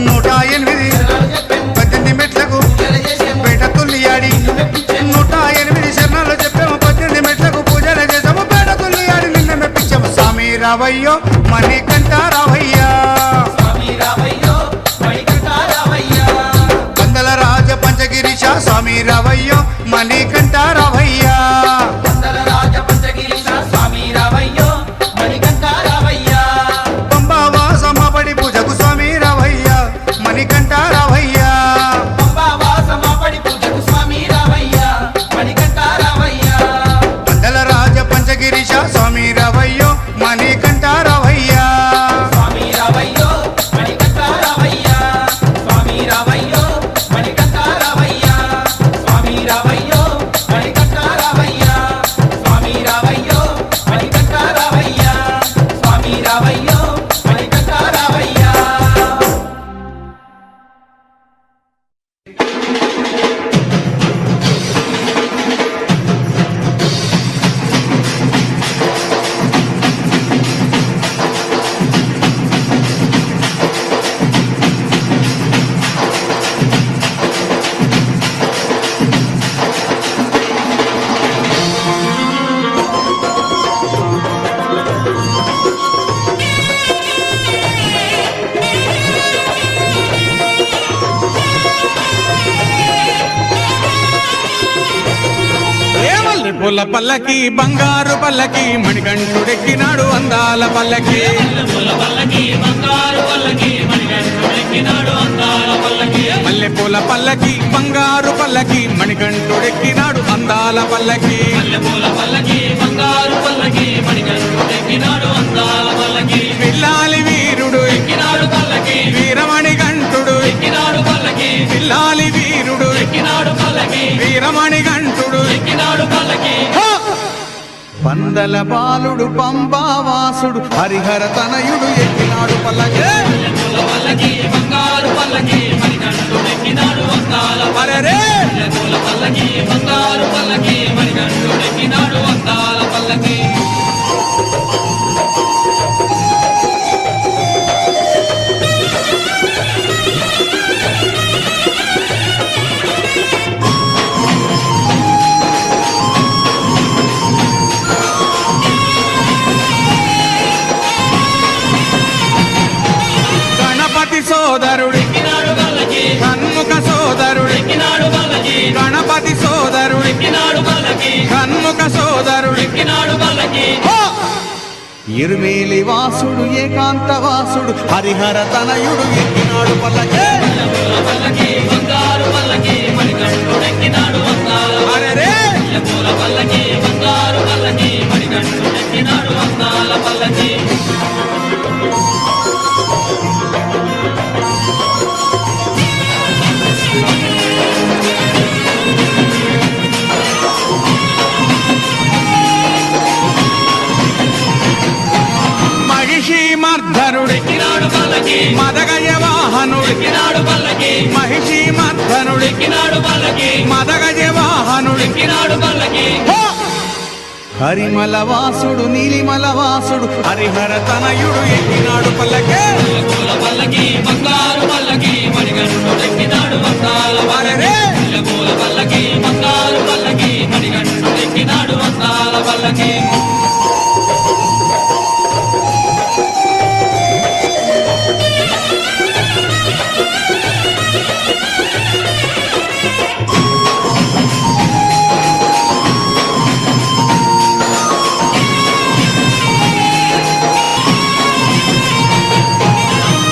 108 శరణాలు చెప్పేము 18 మెట్లకు పూజలు చేసేము పేట తుల్లియాడి నిన్ను మెప్పించేము 108 శరణాలు చెప్పాము 18 మెట్లకు పూజలు చేసాము పేట తుల్లియాడి నిన్న మెప్పించాము స్వామి రావయ్యో మణికంఠ రావయ్యా స్వామి రావయ్యో మణికంఠ రావయ్యా పందల రాజ పంచగిరిశ స్వామి రావయ్యో మణికంఠ రావయ్యా వందల రాజ పంచగిరీశ స్వామి రావయ్యో మణికంఠ రావయ్యా పంబావాసమ్మ బడి పూజకు స్వామి రావయ్యా మణికంఠ రావయ్యా పంబావాసమ్మ పడి పూజకు స్వామి రావయ్యా మణికంఠ రావయ్యా పందల రాజ పంచగిరిశ స్వామి రావయ్యో మణికంఠ రావయ్యా స్వామి రావయ్యో మణికంఠ రావయ్యా స్వామి రావయ్యో మణికంఠ రావయ్యా స్వామి రావయ్యో మణికంఠ రావయ్యా స్వామి రావయ్యో మణికంఠ రావయ్యా స్వామి రావయ్యో మణికంఠ రావయ్యా పూల పల్లకి బంగారు పల్లకి మణికంఠుడెక్కినాడు అందాల పల్లకి మల్లె పూల పల్లకి బంగారు పల్లకి మణికంఠుడెక్కినాడు అందాల పల్లకి పిల్లాలి వీరుడు ఎక్కినాడు పల్లకి వీరమణి గంటుడు ఎక్కినాడు పల్లకి పిల్లాలి వీరుడు ఎక్కినాడు పల్లకి వీరమణి గంటుడు ఎక్కినాడు పల్లకి పందల బాలుడు పంబావాసుడు హరిహర తనయుడు ఎక్కినాడు పల్లకి బంగారు పల్లకి మణికంఠుడెక్కినాడు అందాల పల్లకి బంగారు పల్లకి మణికంఠుడెక్కినాడు అందాల పల్లకి సోదరుడు షణ్ముఖ సోదరుడు గణపతి సోదరుడు పల్లకి షణ్ముఖ సోదరుడు ఎక్కినాడు పల్లకి ఇరుమేలి వాసుడు ఏకాంత వాసుడు హరిహర తనయుడు ఎక్కినాడు పల్లకి పూల పల్లకి బంగారు పల్లకి మణికంఠుడెక్కినాడు వందాల అరెరే! పూల పల్లకి బంగారు పల్లకి మణికంఠుడెక్కినాడు వందాల పల్లకి మహిషి మర్ధనుడు ఎక్కినాడు పల్లకి మదగజ వాహనుడు ఎక్కినాడు పల్లకి మహిషి మర్ధనుడు ఎక్కినాడు పల్లకి మదగజ వాహనుడు ఎక్కినాడు పల్లకి హరిమల వాసుడు నీలిమల వాసుడు హరిహర తనయుడు ఎక్కినాడు పల్లకే పూల పల్లకి బంగారు పల్లకి మణికంఠుడెక్కినాడు వందాల అరెరే! పూల పల్లకి బంగారు పల్లకి మణికంఠుడెక్కినాడు వందాల పల్లకి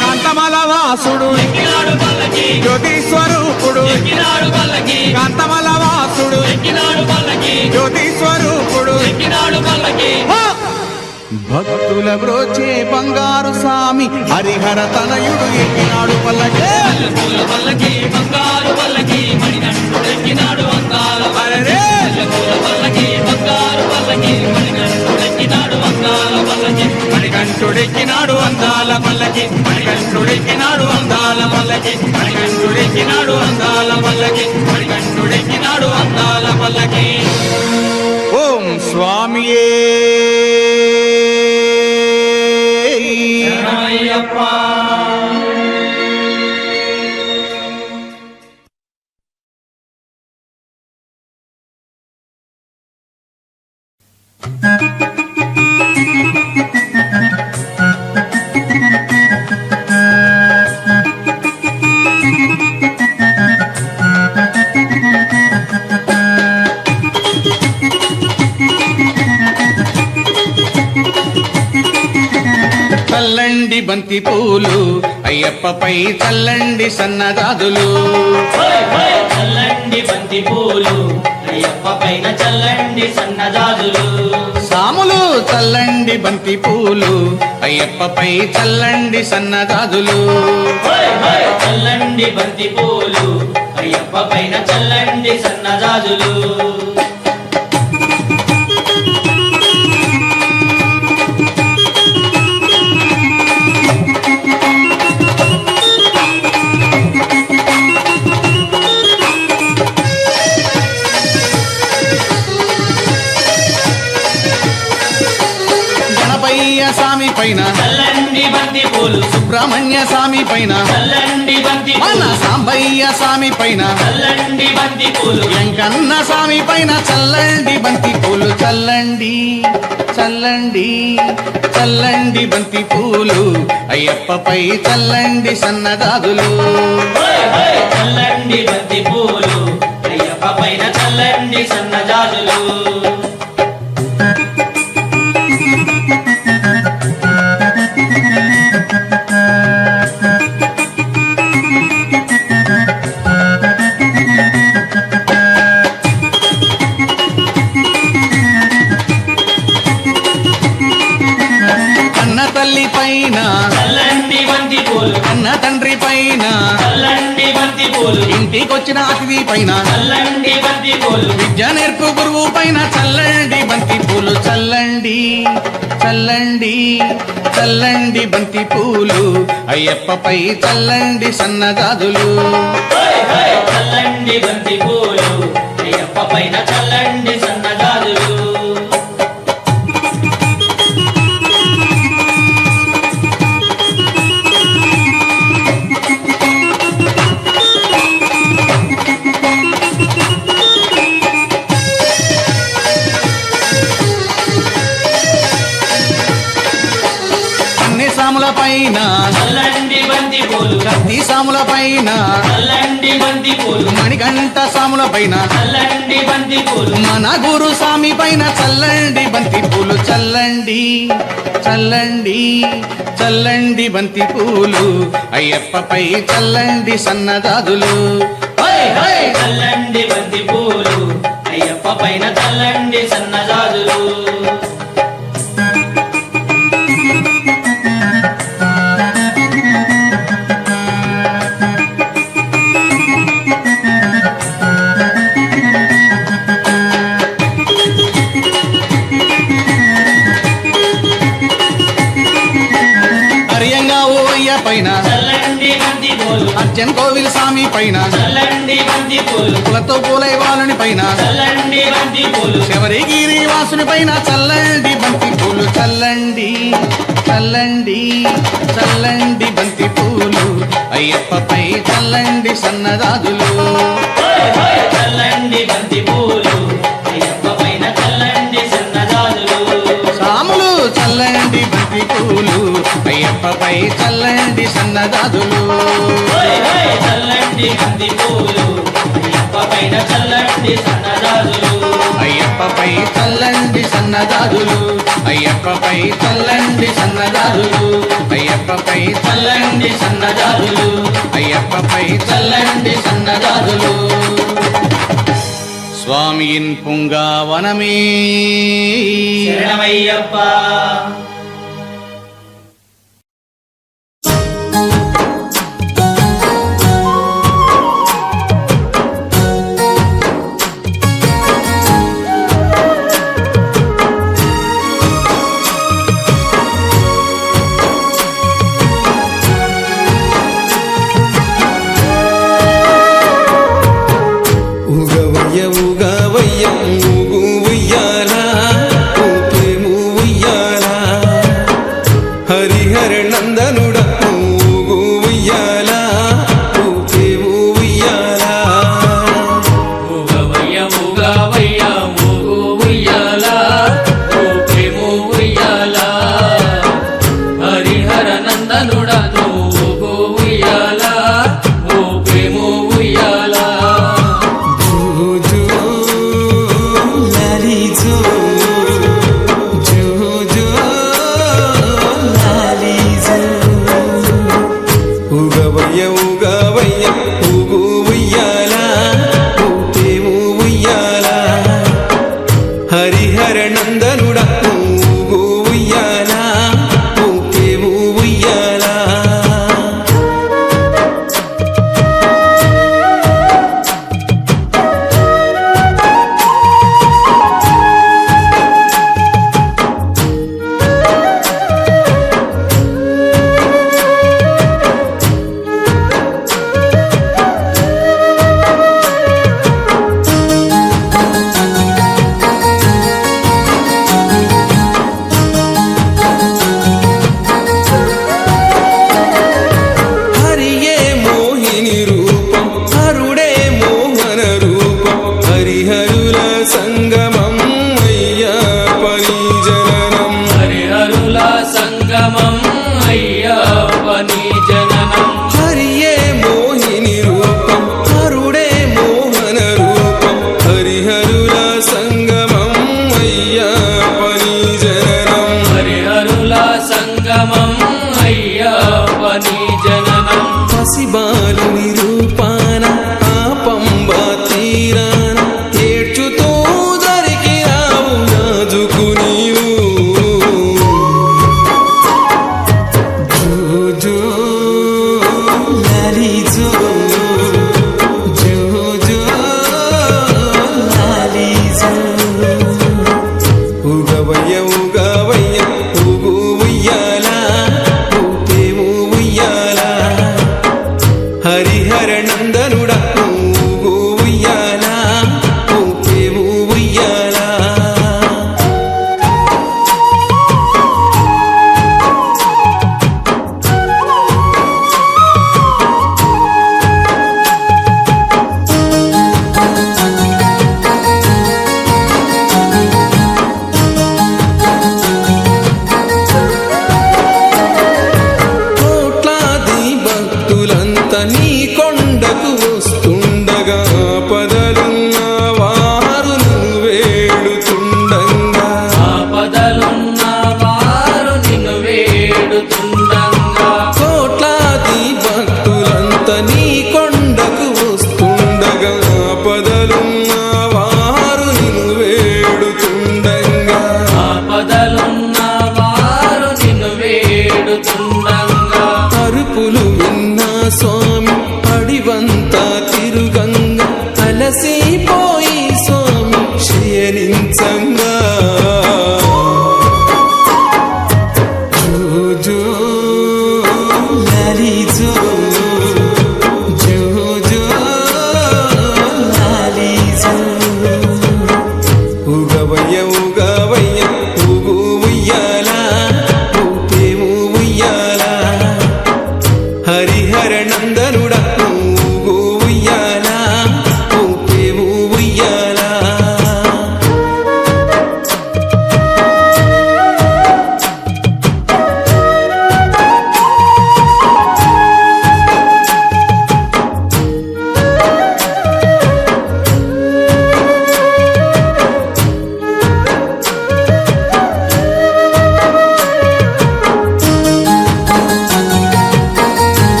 కాంతమల వాసుడు ఎక్కినాడు పల్లకి జ్యోతి స్వరూపుడు ఎక్కినాడు పల్లకి కాంతమల వాసుడు ఎక్కినాడు పల్లకి జ్యోతి స్వరూపుడు ఎక్కినాడు పల్లకి భక్తుల బ్రోచే బంగారు స్వామి హరిహర తనయుడు ఎక్కినాడు పల్లకే పూల పల్లకి బంగారు పల్లకి మణికంఠుడెక్కినాడు వందాల అరెరే! పూల పల్లకి బంగారు పల్లకి మణికంఠుడెక్కినాడు వందాల పల్లకి మణికంఠుడెక్కినాడు అందాల పల్లకి మణికంఠుడెక్కినాడు అందాల పల్లకి మణికంఠుడెక్కినాడు అందాల పల్లకి మణికంఠుడెక్కినాడు అందాల పల్లకి ఓం స్వామియే శరణమయ్యప్ప చల్లండి బంతి పూలు అయ్యప్పపై చల్లండి సన్నజాజులు చల్లండి బంతి పూలు అయ్యప్ప పైన చల్లండి సన్నజాజులు సాములు చల్లండి బంతి పూలు అయ్యప్పపై చల్లండి సన్నజాజులు చల్లండి బంతి పూలు అయ్యప్ప పైన చల్లండి సన్నజాజులు గణపయ్య స్వామి పైన చల్లండి బంతి పూలు సుబ్రహ్మణ్య స్వామి పైన చల్లండి బంతి మన పూలు సాంబయ్య స్వామి పైన చల్లండి బంతి పూలు వెంకన్న స్వామి పైన చల్లండి బంతి పూలు చల్లండి చల్లండి చల్లండి బంతి పూలు అయ్యప్పపై చల్లండి సన్నజాజులు చల్లండి బంతి పూలు అయ్యప్ప పైన చల్లండి సన్నజాజులు కన్న తల్లి పైన చల్లండి బంతి పూలు కన్న తండ్రి పైన చల్లండి బంతి పూలు ఇంటికొచ్చిన అతిథి పైన చల్లండి బంతి పూలు విద్య నేర్పు గురువు పైన చల్లండి బంతి పూలు చల్లండి చల్లండి చల్లండి బంతి పూలు అయ్యప్పపై చల్లండి సన్నజాజులు చల్లండి బంతి పూలు అయ్యప్ప పైన చల్లండి సన్నజాజులు సాముల పైన చల్లండి బంతి పూలు కత్తి సాముల పైన చల్లండి చల్లండి బంతి పూలు మణికంఠ సాముల పైన చల్లండి బంతి పూలు మన గురు స్వామి పైన చల్లండి బంతి పూలు చల్లండి చల్లండి చల్లండి బంతి పూలు అయ్యప్పపై చల్లండి సన్నదాదులు హై హై చల్లండి బంతి పూలు అయ్యప్ప పైన చల్లండి సన్నజాజులు హరియంగా ఓ అయ్య పైన చల్లండి బంతి పూలు అర్జన్ కోవిల్ స్వామి పైన చల్లండి బంతి పూలు కులతో పూలైవాలని పైన చల్లండి బంతి పూలు శబరిగిరి వాసుని పైన చల్లండి బంతి పూలు చల్లండి చల్లండి చల్లండి బంతి పూలు అయ్యప్పపై చల్లండి సన్నదాదులు హై హై చల్లండి బంతి పూలు అయ్యప్ప పైన చల్లండి సన్నజాజులు సాములు చల్లండి బంతి పూలు అయ్యప్పపై చల్లండి సన్నదాదులు హై హై చల్లండి బంతి పూలు అయ్యప్ప పైన చల్లండి సన్నజాజులు అయ్యప్పపై చల్లండి సన్నదాదులు అయ్యప్పపై చల్లండి సన్నదాదులు అయ్యప్పపై చల్లండి సన్నజాజులు అయ్యప్పపై చల్లండి సన్నదాదులు స్వామియిన్ పుంగావనమే శరణమయ్యప్ప ఊగవయ్య ఊగవయ్య ఊగు ఉయ్యాల ఊపేము ఉయ్యాల హరిహర నందనుడ ఊగు ఉయ్యాల ఊపేము ఉయ్యాల ఊగవయ్య ఊగవయ్య ఊగు ఉయ్యాల ఊపేము ఉయ్యాల హరిహర నందనుడ ఊగు ఉయ్యాల ఊపేము ఉయ్యాల జూ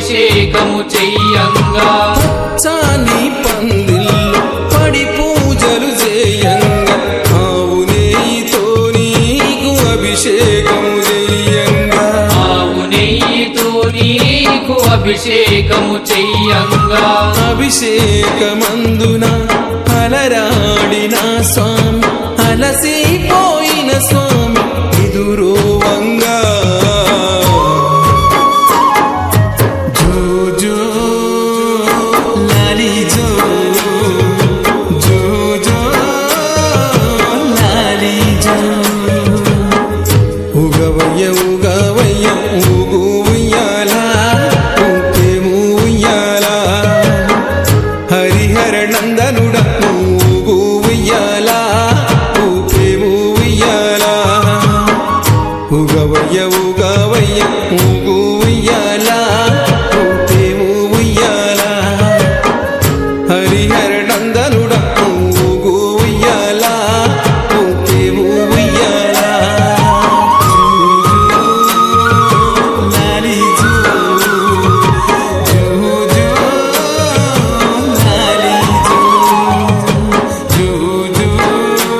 అభిషేకము చెయ్యంగా చాని పందిల్లో పడి పూజలు చేయంగా ఆవు నెయ్యితో నీకు అభిషేకము చెయ్యంగా ఆవు నెయ్యితో నీకు అభిషేకము చెయ్యంగా అభిషేకమందున అలరాడిన స్వామి అలసిపోయిన స్వామి ఎదురోవంగా జో జో లాలి జో జో జో లాలి జో ఉగవయ్య ఉగవయ్య ఊగు ఉయ్యాల ఊపేము ఉయ్యాల హరిహర నందనుడ ఊగు ఉయ్యాల ఊపేము ఉయ్యాల ఉగవయ్య ఉగవయ్య ఊగు ఉయ్యాల ఊపేము ఉయ్యాల హరిహర నందనుడ ఊగు ఉయ్యాల ఊపేము ఉయ్యాల లాలి జో జో జో లాలి జో జో జో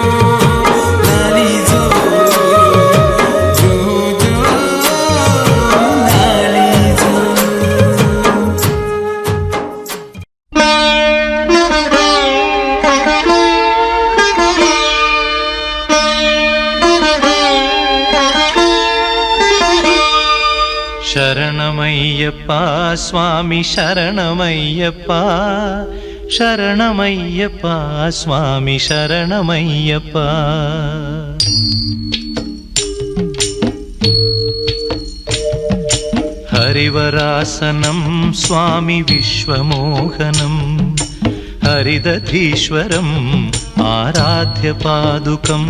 లాలి జో జో జో లాలి జో శరణమయ్యప్ప స్వామి శరణమయ్యప్ప శరణమయ్యప్ప స్వామి శరణమయ్యప్ప హరివరాసనం స్వామి విశ్వమోహనం హరిదధీశ్వరం ఆరాధ్య పాదుకం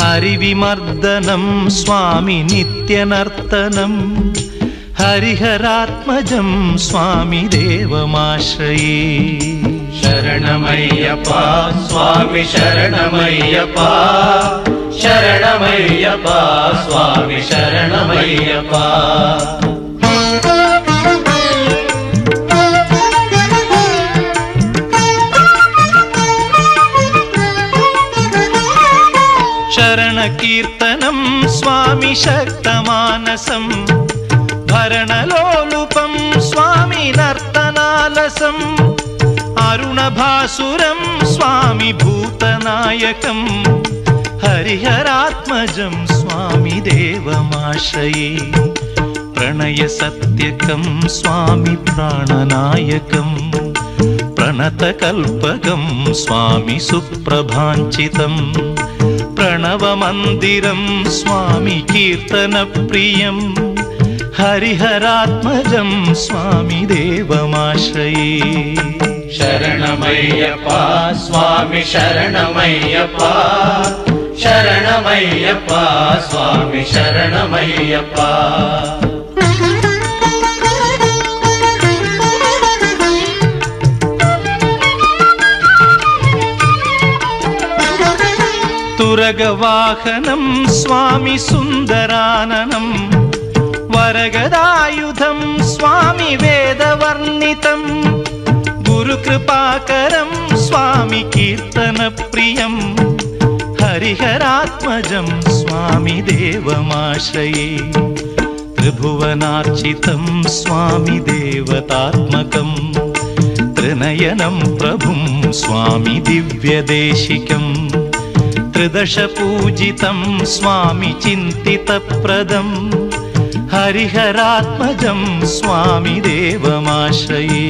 హరివిమర్దనం స్వామి నిత్యనర్తనం హరిహరాత్మజం స్వామి దేవమాశ్రయే శరణమయ్యప్ప స్వామి శరణమయ్యప్ప శరణమయ్యప్ప స్వామి శరణమయ్యప్ప శరణకీర్తనం స్వామి శక్తమానసం భరణలోలుపం స్వామి నర్తనాలసం అరుణభాసురం స్వామి భూతనాయకం హరిహరాత్మజం స్వామి దేవమాశ్రయే ప్రణయ సత్యకం స్వామి ప్రాణనాయకం ప్రణతకల్పకం స్వామి సుప్రభాంచితం ప్రణవమందిరం స్వామి కీర్తనప్రియం హరిహరాత్మజం స్వామి దేవమాశ్రయే శరణమయ్యప్ప స్వామి శరణమయ్యప్ప శరణమయ్యప్ప స్వామి శరణమయ్యప్ప తురగవాహనం స్వామి సుందరాననం వరగదాయుధం స్వామి వేదవర్ణితం గురుకృపాకరం స్వామి కీర్తనప్రియం హరిహరాత్మజం స్వామి దేవమాశ్రయే త్రిభువనార్చితం స్వామి దేవతాత్మకం త్రినయనం ప్రభుం స్వామి దివ్యదేశికం త్రిదశ పూజితం స్వామి చింతితప్రదం హరిహరాత్మజం స్వామి దేవమాశ్రయే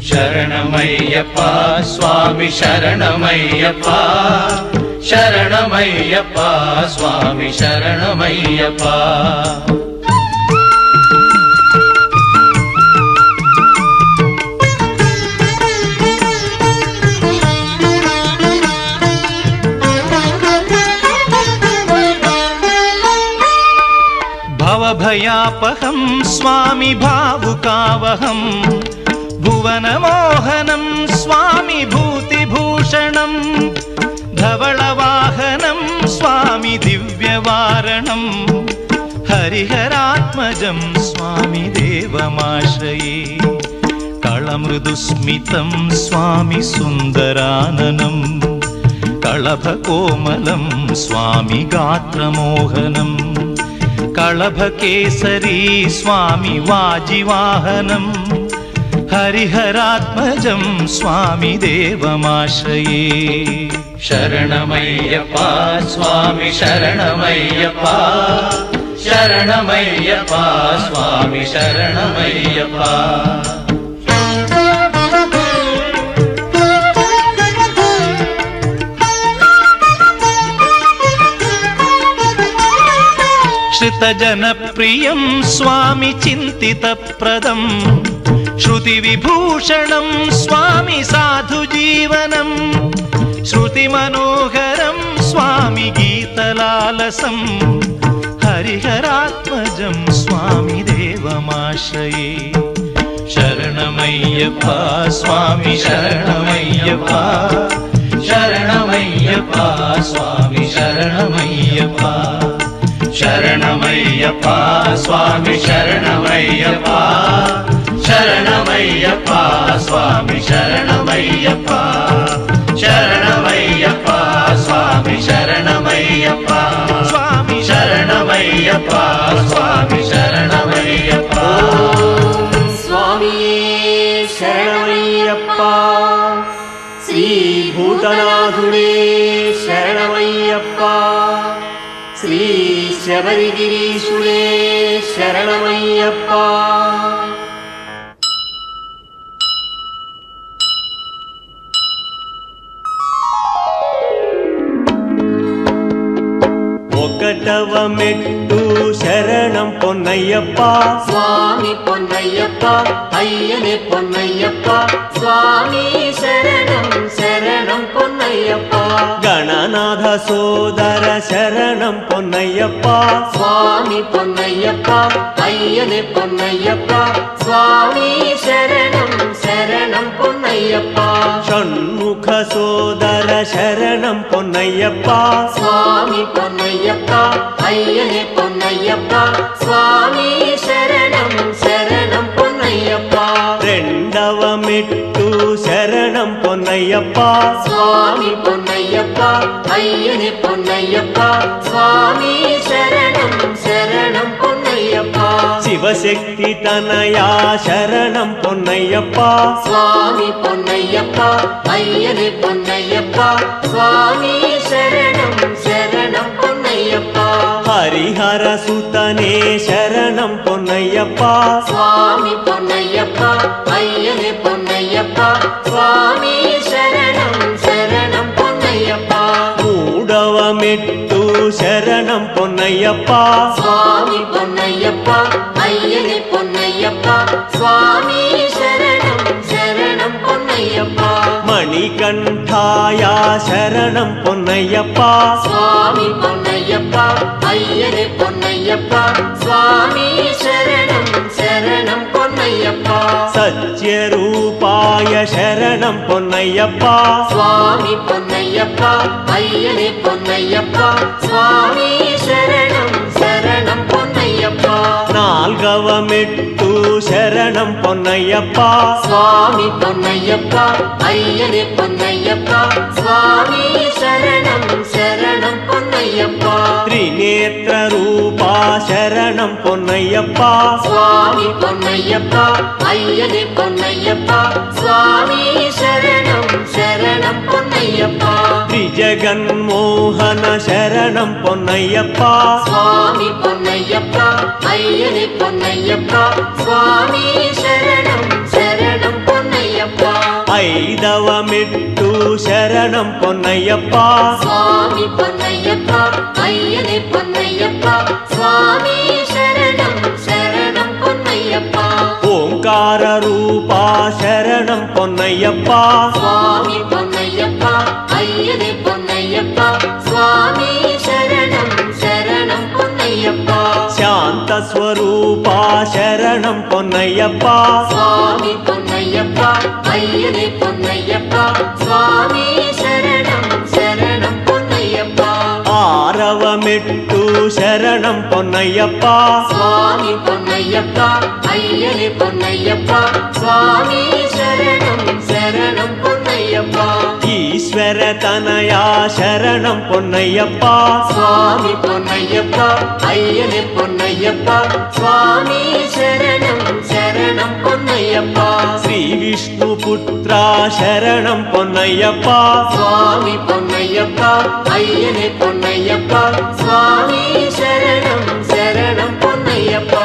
శరణమయ్యప్ప స్వామి శరణమయ్యప్ప శరణమయ్యప్ప స్వామి శరణమయ్యప్ప భవభయాపహం స్వామి భావుకావహం భువనమోహనం స్వామి భూతిభూషణం ధవళవాహనం స్వామి దివ్యవారణం హరిహరాత్మజం స్వామి దేవమాశ్రయే కళమృదుస్మితం స్వామి సుందరాననం కళభకోమలం స్వామి గాత్రమోహనం కళభకేసరీ స్వామి వాజివాహనం హరిహరాత్మజం స్వామి దేవమాశ్రయే శరణమయ్యప్ప స్వామి శరణమయ్యప్ప శరణమయ్యప్ప స్వామి శరణమయ్యప్ప श्रुतजनप्रियं स्वामि चिन्तितप्रदं श्रुतिविभूषणं स्वामि साधुजीवनं श्रुतिमनोहरं स्वामि गीतलालसं हरिहरात्मजं स्वामि देवमाश्रये शरणमय्यप्प स्वामी शरणमय्यप्प शरणमय्यप्प स्वामी शरणमय्यप्प शरणमय्यप्प स्वामी शरणमय्यप्प शरणमय्यप्प स्वामी शरणमय्यप्प शरणमय्यप्प स्वामी शरणमय्यप्प स्वामी शरणमय्यप्प स्वामी शरणमय्यप्प स्वामी शरणमय्यप्पा श्री भूतनाथुडे शरणमय्यप्पा श्री शबरिगिरीशुडे शरणमय्यप्पा ఒకటవ మెట్టు శరణం పొన్నయ్యప్ప స్వామి పొన్నయ్యప్ప అయ్యనే పొన్నయ్యప్ప స్వామి శరణం శరణం పొన్నయ్యప్ప గణనాథ సోదర శరణం పొన్నయ్యప్ప స్వామి పొన్నయ్యప్ప అయ్యనే పొన్నయ్యప్ప స్వామి శరణం శరణం పొన్నయ్యప్ప షణ్ముఖ సోదర శరణం పొన్నయ్యప్ప స్వామి పొన్నయ్యప్ప అయ్యనే పొన్నయ్యప్ప స్వామి శరణం శరణం పొన్నయ్యప్ప రెండవ మెట్టు శరణం పొన్నయ్యప్ప స్వామి పొన్నయ్యప్ప అయ్యనే పొన్నయ్యప్ప స్వామి శరణం శరణం పొన్నయ్యప్ప శివశక్తి తనయా శరణం పొన్నయ్యప్ప స్వామి పొన్నయ్యప్ప అయ్యనే పొన్నయ్యప్ప స్వామి శరణం శరణం పొన్నయ్యప్ప హరిహర సుతనే శరణం పొన్నయ్యప్ప స్వామి పొన్నయ్యప్ప అయ్యనే పొన్నయ్యప్ప స్వామి శరణం శరణం పొన్నయ్యప్ప మూడవ మెట్టు శరణం పొన్నయ్యప్ప స్వామి పొన్నయ్యప్ప అయ్యనే పొన్నయ్యప్ప స్వామి శరణం శరణం పొన్నయ్యప్ప మణికంఠాయ శరణం పొన్నయ్యప్ప స్వామి పొన్నయ్యప్ప అయ్యనే పొన్నయ్యప్ప స్వామి శరణం శరణం పొన్నయ్యప్ప సత్యరూపాయ శరణం పొన్నయ్యప్ప స్వామి పొన్నయ్యప్ప అయ్యనే పొన్నయ్యప్ప స్వామి శరణం శరణం పొన్నయ్యప్ప నాల్గవ మెట్టు శరణం పొన్నయ్యప్ప స్వామి పొన్నయ్యప్ప అయ్యనే పొన్నయ్యప్ప స్వామి శరణం శరణం పొన్నయ్యప్ప త్రినేత్ర రూపా శరణం పొన్నయ్యప్ప స్వామి పొన్నయ్యప్ప అయ్యనే పొన్నయ్యప్ప స్వామి శరణం శరణం పొన్నయ్యప్ప త్రిజగన్మోహన శరణం పొన్నయ్యప్ప స్వామి పొన్నయ్యప్ప అయ్యనే పొన్నయ్యప్ప స్వామి శరణం శరణం పొన్నయ్యప్ప ఐదవ మెట్టు శరణం పొన్నయ్యప్ప స్వామి పొన్నయ్యప్ప అయ్యనే పొన్నయ్యప్ప స్వామి శరణం శరణం పొన్నయ్యప్ప ఓంకార రూపా శరణం పొన్నయ్యప్ప స్వామి పొన్నయ్యప్ప అయ్యనే పొన్నయ్యప్ప స్వామి శరణం శరణం పొన్నయ్యప్ప శాంత స్వరూపా శరణం పొన్నయ్యప్ప స్వామి పొన్నయ్యప్ప అయ్యనే పొన్నయ్యప్ప స్వామి శరణం శరణం పొన్నయ్యప్ప ఆరవ మెట్టు శరణం పొన్నయ్యప్ప స్వామి పొన్నయ్యప్ప అయ్యని పొన్నయ్యప్ప స్వామి శరణం శరణం పొన్నయ్యప్ప ఈశ్వర తనయా శరణం పొన్నయ్యప్ప స్వామి పొన్నయ్యప్ప అయ్యని పొన్నయ్యప్ప స్వామి శరణం శరణం పొన్నయ్యప్ప శ్రీ విష్ణు పుత్ర శరణం పొన్నయ్యప్ప స్వామి పొన్నయ్యప్ప అయ్యని పొన్నయ్యప్ప స్వామి శరణం శరణం పొన్నయ్యప్ప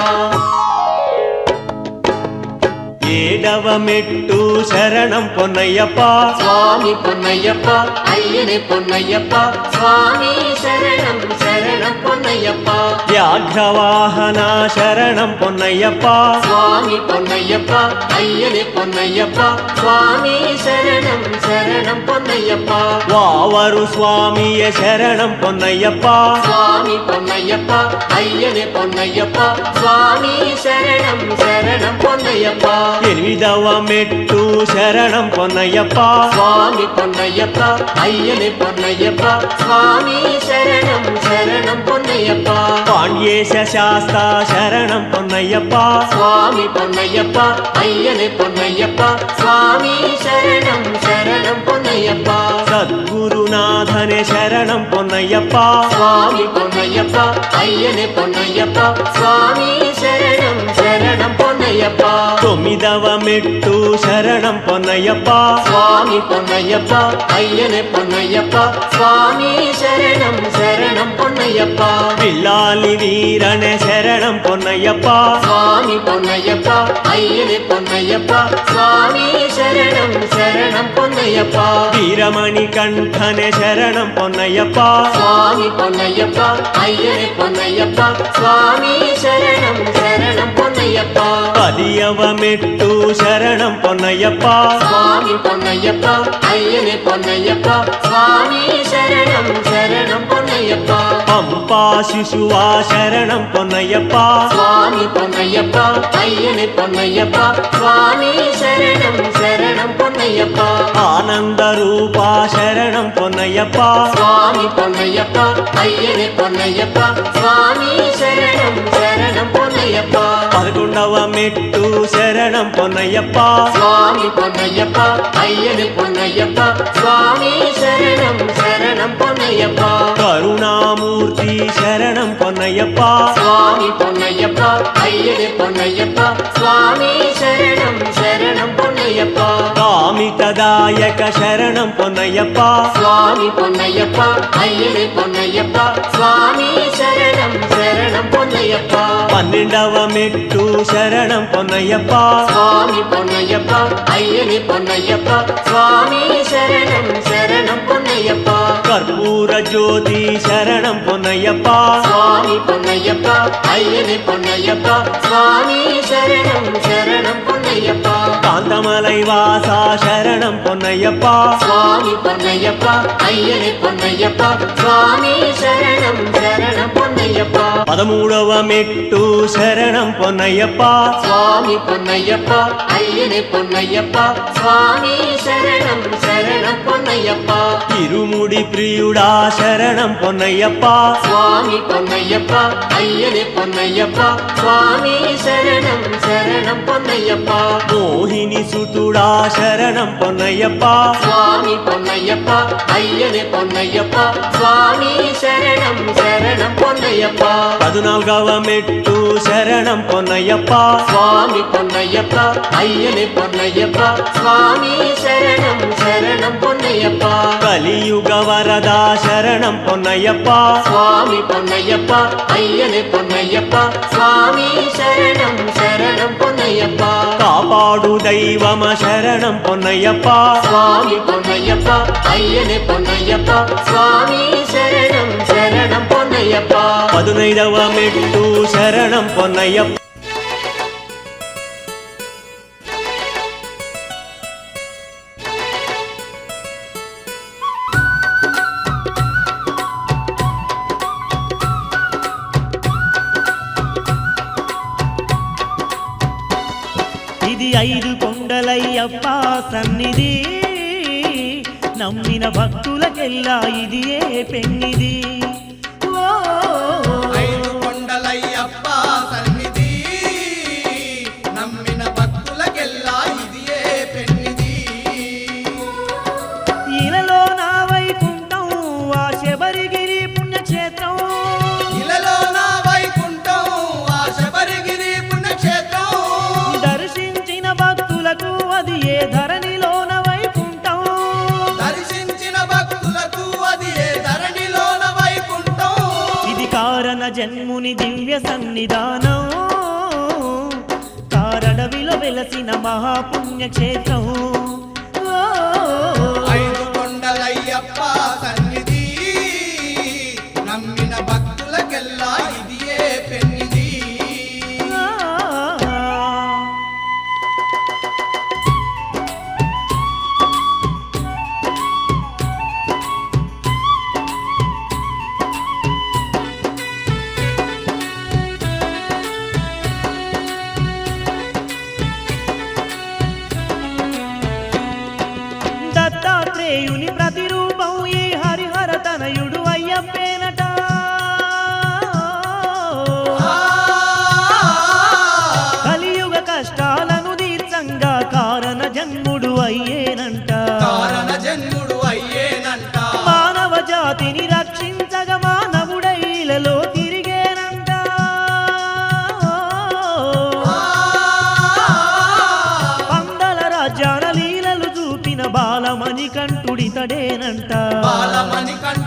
ఏడవ మెట్టు శరణం పొన్నయ్యప్ప స్వామి పొన్నయ్యప్ప అయ్యని పొన్నయ్యప్ప స్వామి శరణం శరణం పొన్నయ్యప్ప వ్యాఘ్రవాహన శరణం పొన్నయ్యప్ప స్వామి పొన్నయ్యప్ప అయ్యని పొన్నయ్యప్ప స్వామి శరణం శరణం పొన్నయ్యప్ప వావరు స్వామియ శరణం పొన్నయ్యప్ప స్వామి పొన్నయ్యప్ప అయ్యని పొన్నయ్యప్ప స్వామి శరణం శరణం పొన్నయ్యప్ప ఎనిమిదవ మెట్టు శరణం పొన్నయ్యప్ప స్వామి పొన్నయ్యప్ప అయ్యని పొన్నయ్యప్ప స్వామి శరణం శరణం పొన్నయ్యప్ప పాండ్యేశ శాస్త శరణం పొన్నయ్యప్ప స్వామి పొన్నయ్యప్ప అయ్యని పొన్నయ్యప్ప స్వామి శరణం శరణం పొన్నయ్యప్ప సద్గురునాథనే శరణం పొన్నయ్యప్ప స్వామి పొన్నయ్యప్ప అయ్యని పొన్నయ్యప్ప స్వామి శరణం శరణం పొన్నయ్యప్ప తొమ్మిదవ మెట్టు శరణం పొన్నయ్యప్ప స్వామి పొన్నయ్యప్ప అయ్యని పొన్నయ్యప్ప స్వామి శరణం శరణం పొన్నయ్యప్ప పిల్లాలి వీరనే శరణం పొన్నయ్యప్ప స్వామి పొన్నయ్యప్ప అయ్యని పొన్నయ్యప్ప స్వామి శరణం శరణం పొన్నయ్యప్ప వీరమణి కంఠనే శరణం పొన్నయ్యప్ప స్వామి పొన్నయ్యప్ప అయ్యని పొన్నయ్యప్ప స్వామి శరణం శరణం పొన్నయ్యప్ప పదియవ మెట్టు శరణం పొన్నయ్యప్ప స్వామి పొన్నయ్యప్ప అయ్యని పొన్నయ్యప్ప స్వామి శరణం శరణం పొన్నయ్యప్ప పంపా శిశువా శరణం పొన్నయ్యప్ప స్వామి పొన్నయ్యప్ప అయ్యని పొన్నయ్యప్ప స్వామి శరణం శరణం పొన్నయ్యప్ప ఆనంద రూపా శరణం పొన్నయ్యప్ప స్వామి పొన్నయ్యప్ప అయ్యని పొన్నయ్యప్ప స్వామి శరణం శరణం పొన్నయ్యప్ప పదకొండవ మెట్టు శరణం పొన్నయ్యప్ప స్వామి పొన్నయ్యప్ప అయ్యని పొన్నయ్యప్ప స్వామి శరణం శరణం పొన్నయ్యప్ప కరుణామూర్తి శరణం పొన్నయ్యప్ప స్వామి పొన్నయ్యప్ప అయ్యని పొన్నయ్యప్ప స్వామి శరణం శరణం పొన్నయ్యప్ప కామితదాయక శరణం పొన్నయ్యప్ప స్వామి పొన్నయ్యప్ప అయ్యని పొన్నయ్యప్ప స్వామి శరణం శరణం పొన్నయ్యప్ప పన్నెండవ మెట్టు శరణం పొన్నయ్యప్ప స్వామి పొన్నయ్యప్ప అయ్యని పొన్నయ్యప్ప స్వామి శరణం శరణం పొన్నయ్యప్ప కర్పూర జ్యోతి శరణం పొన్నయ్యప్ప స్వామి పొన్నయ్యప్ప అయ్యని పొన్నయ్యప్ప స్వామి శరణం శరణం పొన్నయ్యప్ప కాంతమలై వాస శరణం పొన్నయ్యప్ప స్వామి పొన్నయ్యప్ప అయ్యని పొన్నయ్యప్ప స్వామి శరణం శరణం పొన్నయ్యప్ప పదమూడవ మెట్టు శరణం పొన్నయ్యప్ప స్వామి పొన్నయ్యప్ప అయ్యని పొన్నయ్యప్ప స్వామి శరణం శరణం పొన్నయ్యప్ప ఇరుముడి ప్రియుడా శరణం పొన్నయ్యప్ప స్వామి పొన్నయ్యప్ప అయ్యని పొన్నయ్యప్ప స్వామి శరణం శరణం పొన్నయ్యప్ప మోహిని సుతుడా శరణం పొన్నయ్యప్ప స్వామి పొన్నయ్యప్ప అయ్యని పొన్నయ్యప్ప స్వామి శరణం శరణం పొన్నయ్యప్ప పదునాలుగవ మెట్టు శరణం పొన్నయ్యప్ప స్వామి పొన్నయ్యప్ప అయ్యని పొన్నయ్యప్ప స్వామి శరణం శరణం పొన్నయ్యప్ప కలియుగ వరద శరణం పొన్నయ్యప్ప స్వామి పొన్నయ్యప్ప అయ్యని పొన్నయ్యప్ప స్వామి శరణం శరణం పొన్నయ్యప్ప కాపాడు దైవమ శరణం పొన్నయ్యప్ప స్వామి పొన్నయ్యప్ప అయ్యని పొన్నయ్యప్ప స్వామి శరణం శరణం పొన్నయ్యప్ప పదునైదవ మెట్టు శరణం పొన్నయ్యప్ప ఇది 5 కొండలయ్యప్ప సన్నిధి నమ్మిన భక్తులకెల్లా ఇది ఏ పెన్నిది. ఓ ఏ ధరణిలోన వైకుంఠం దర్శించిన భక్తులకు అది ఏ ధరణిలోన వైకుంఠం ఇది కారణ జన్ముని దివ్య సన్నిధానం కారడవిలో వెలసిన మహాపుణ్యక్షేత్రం ఐదు కొండలయ్యప్ప సన్నిధి నమ్మిన భక్తులకెల్లా ఇది ఏ పెన్నిది దత్తాత్రేయుని ప్రతిరూపం ఈ హరిహర తనయుడు అయ్యప్పేనట కలియుగ కష్టాలను తీర్చంగా కారణ జన్ముడు అయ్యేనంట కారణ జన్ముడు అయ్యేనంట మానవ జాతిని రక్షించగా మానవుడైలలో తిరిగేనంట పందల రాజ్యాల లీలలు చూపిన బాలమణి కంఠుడితడేనంట బాలమణి కంఠ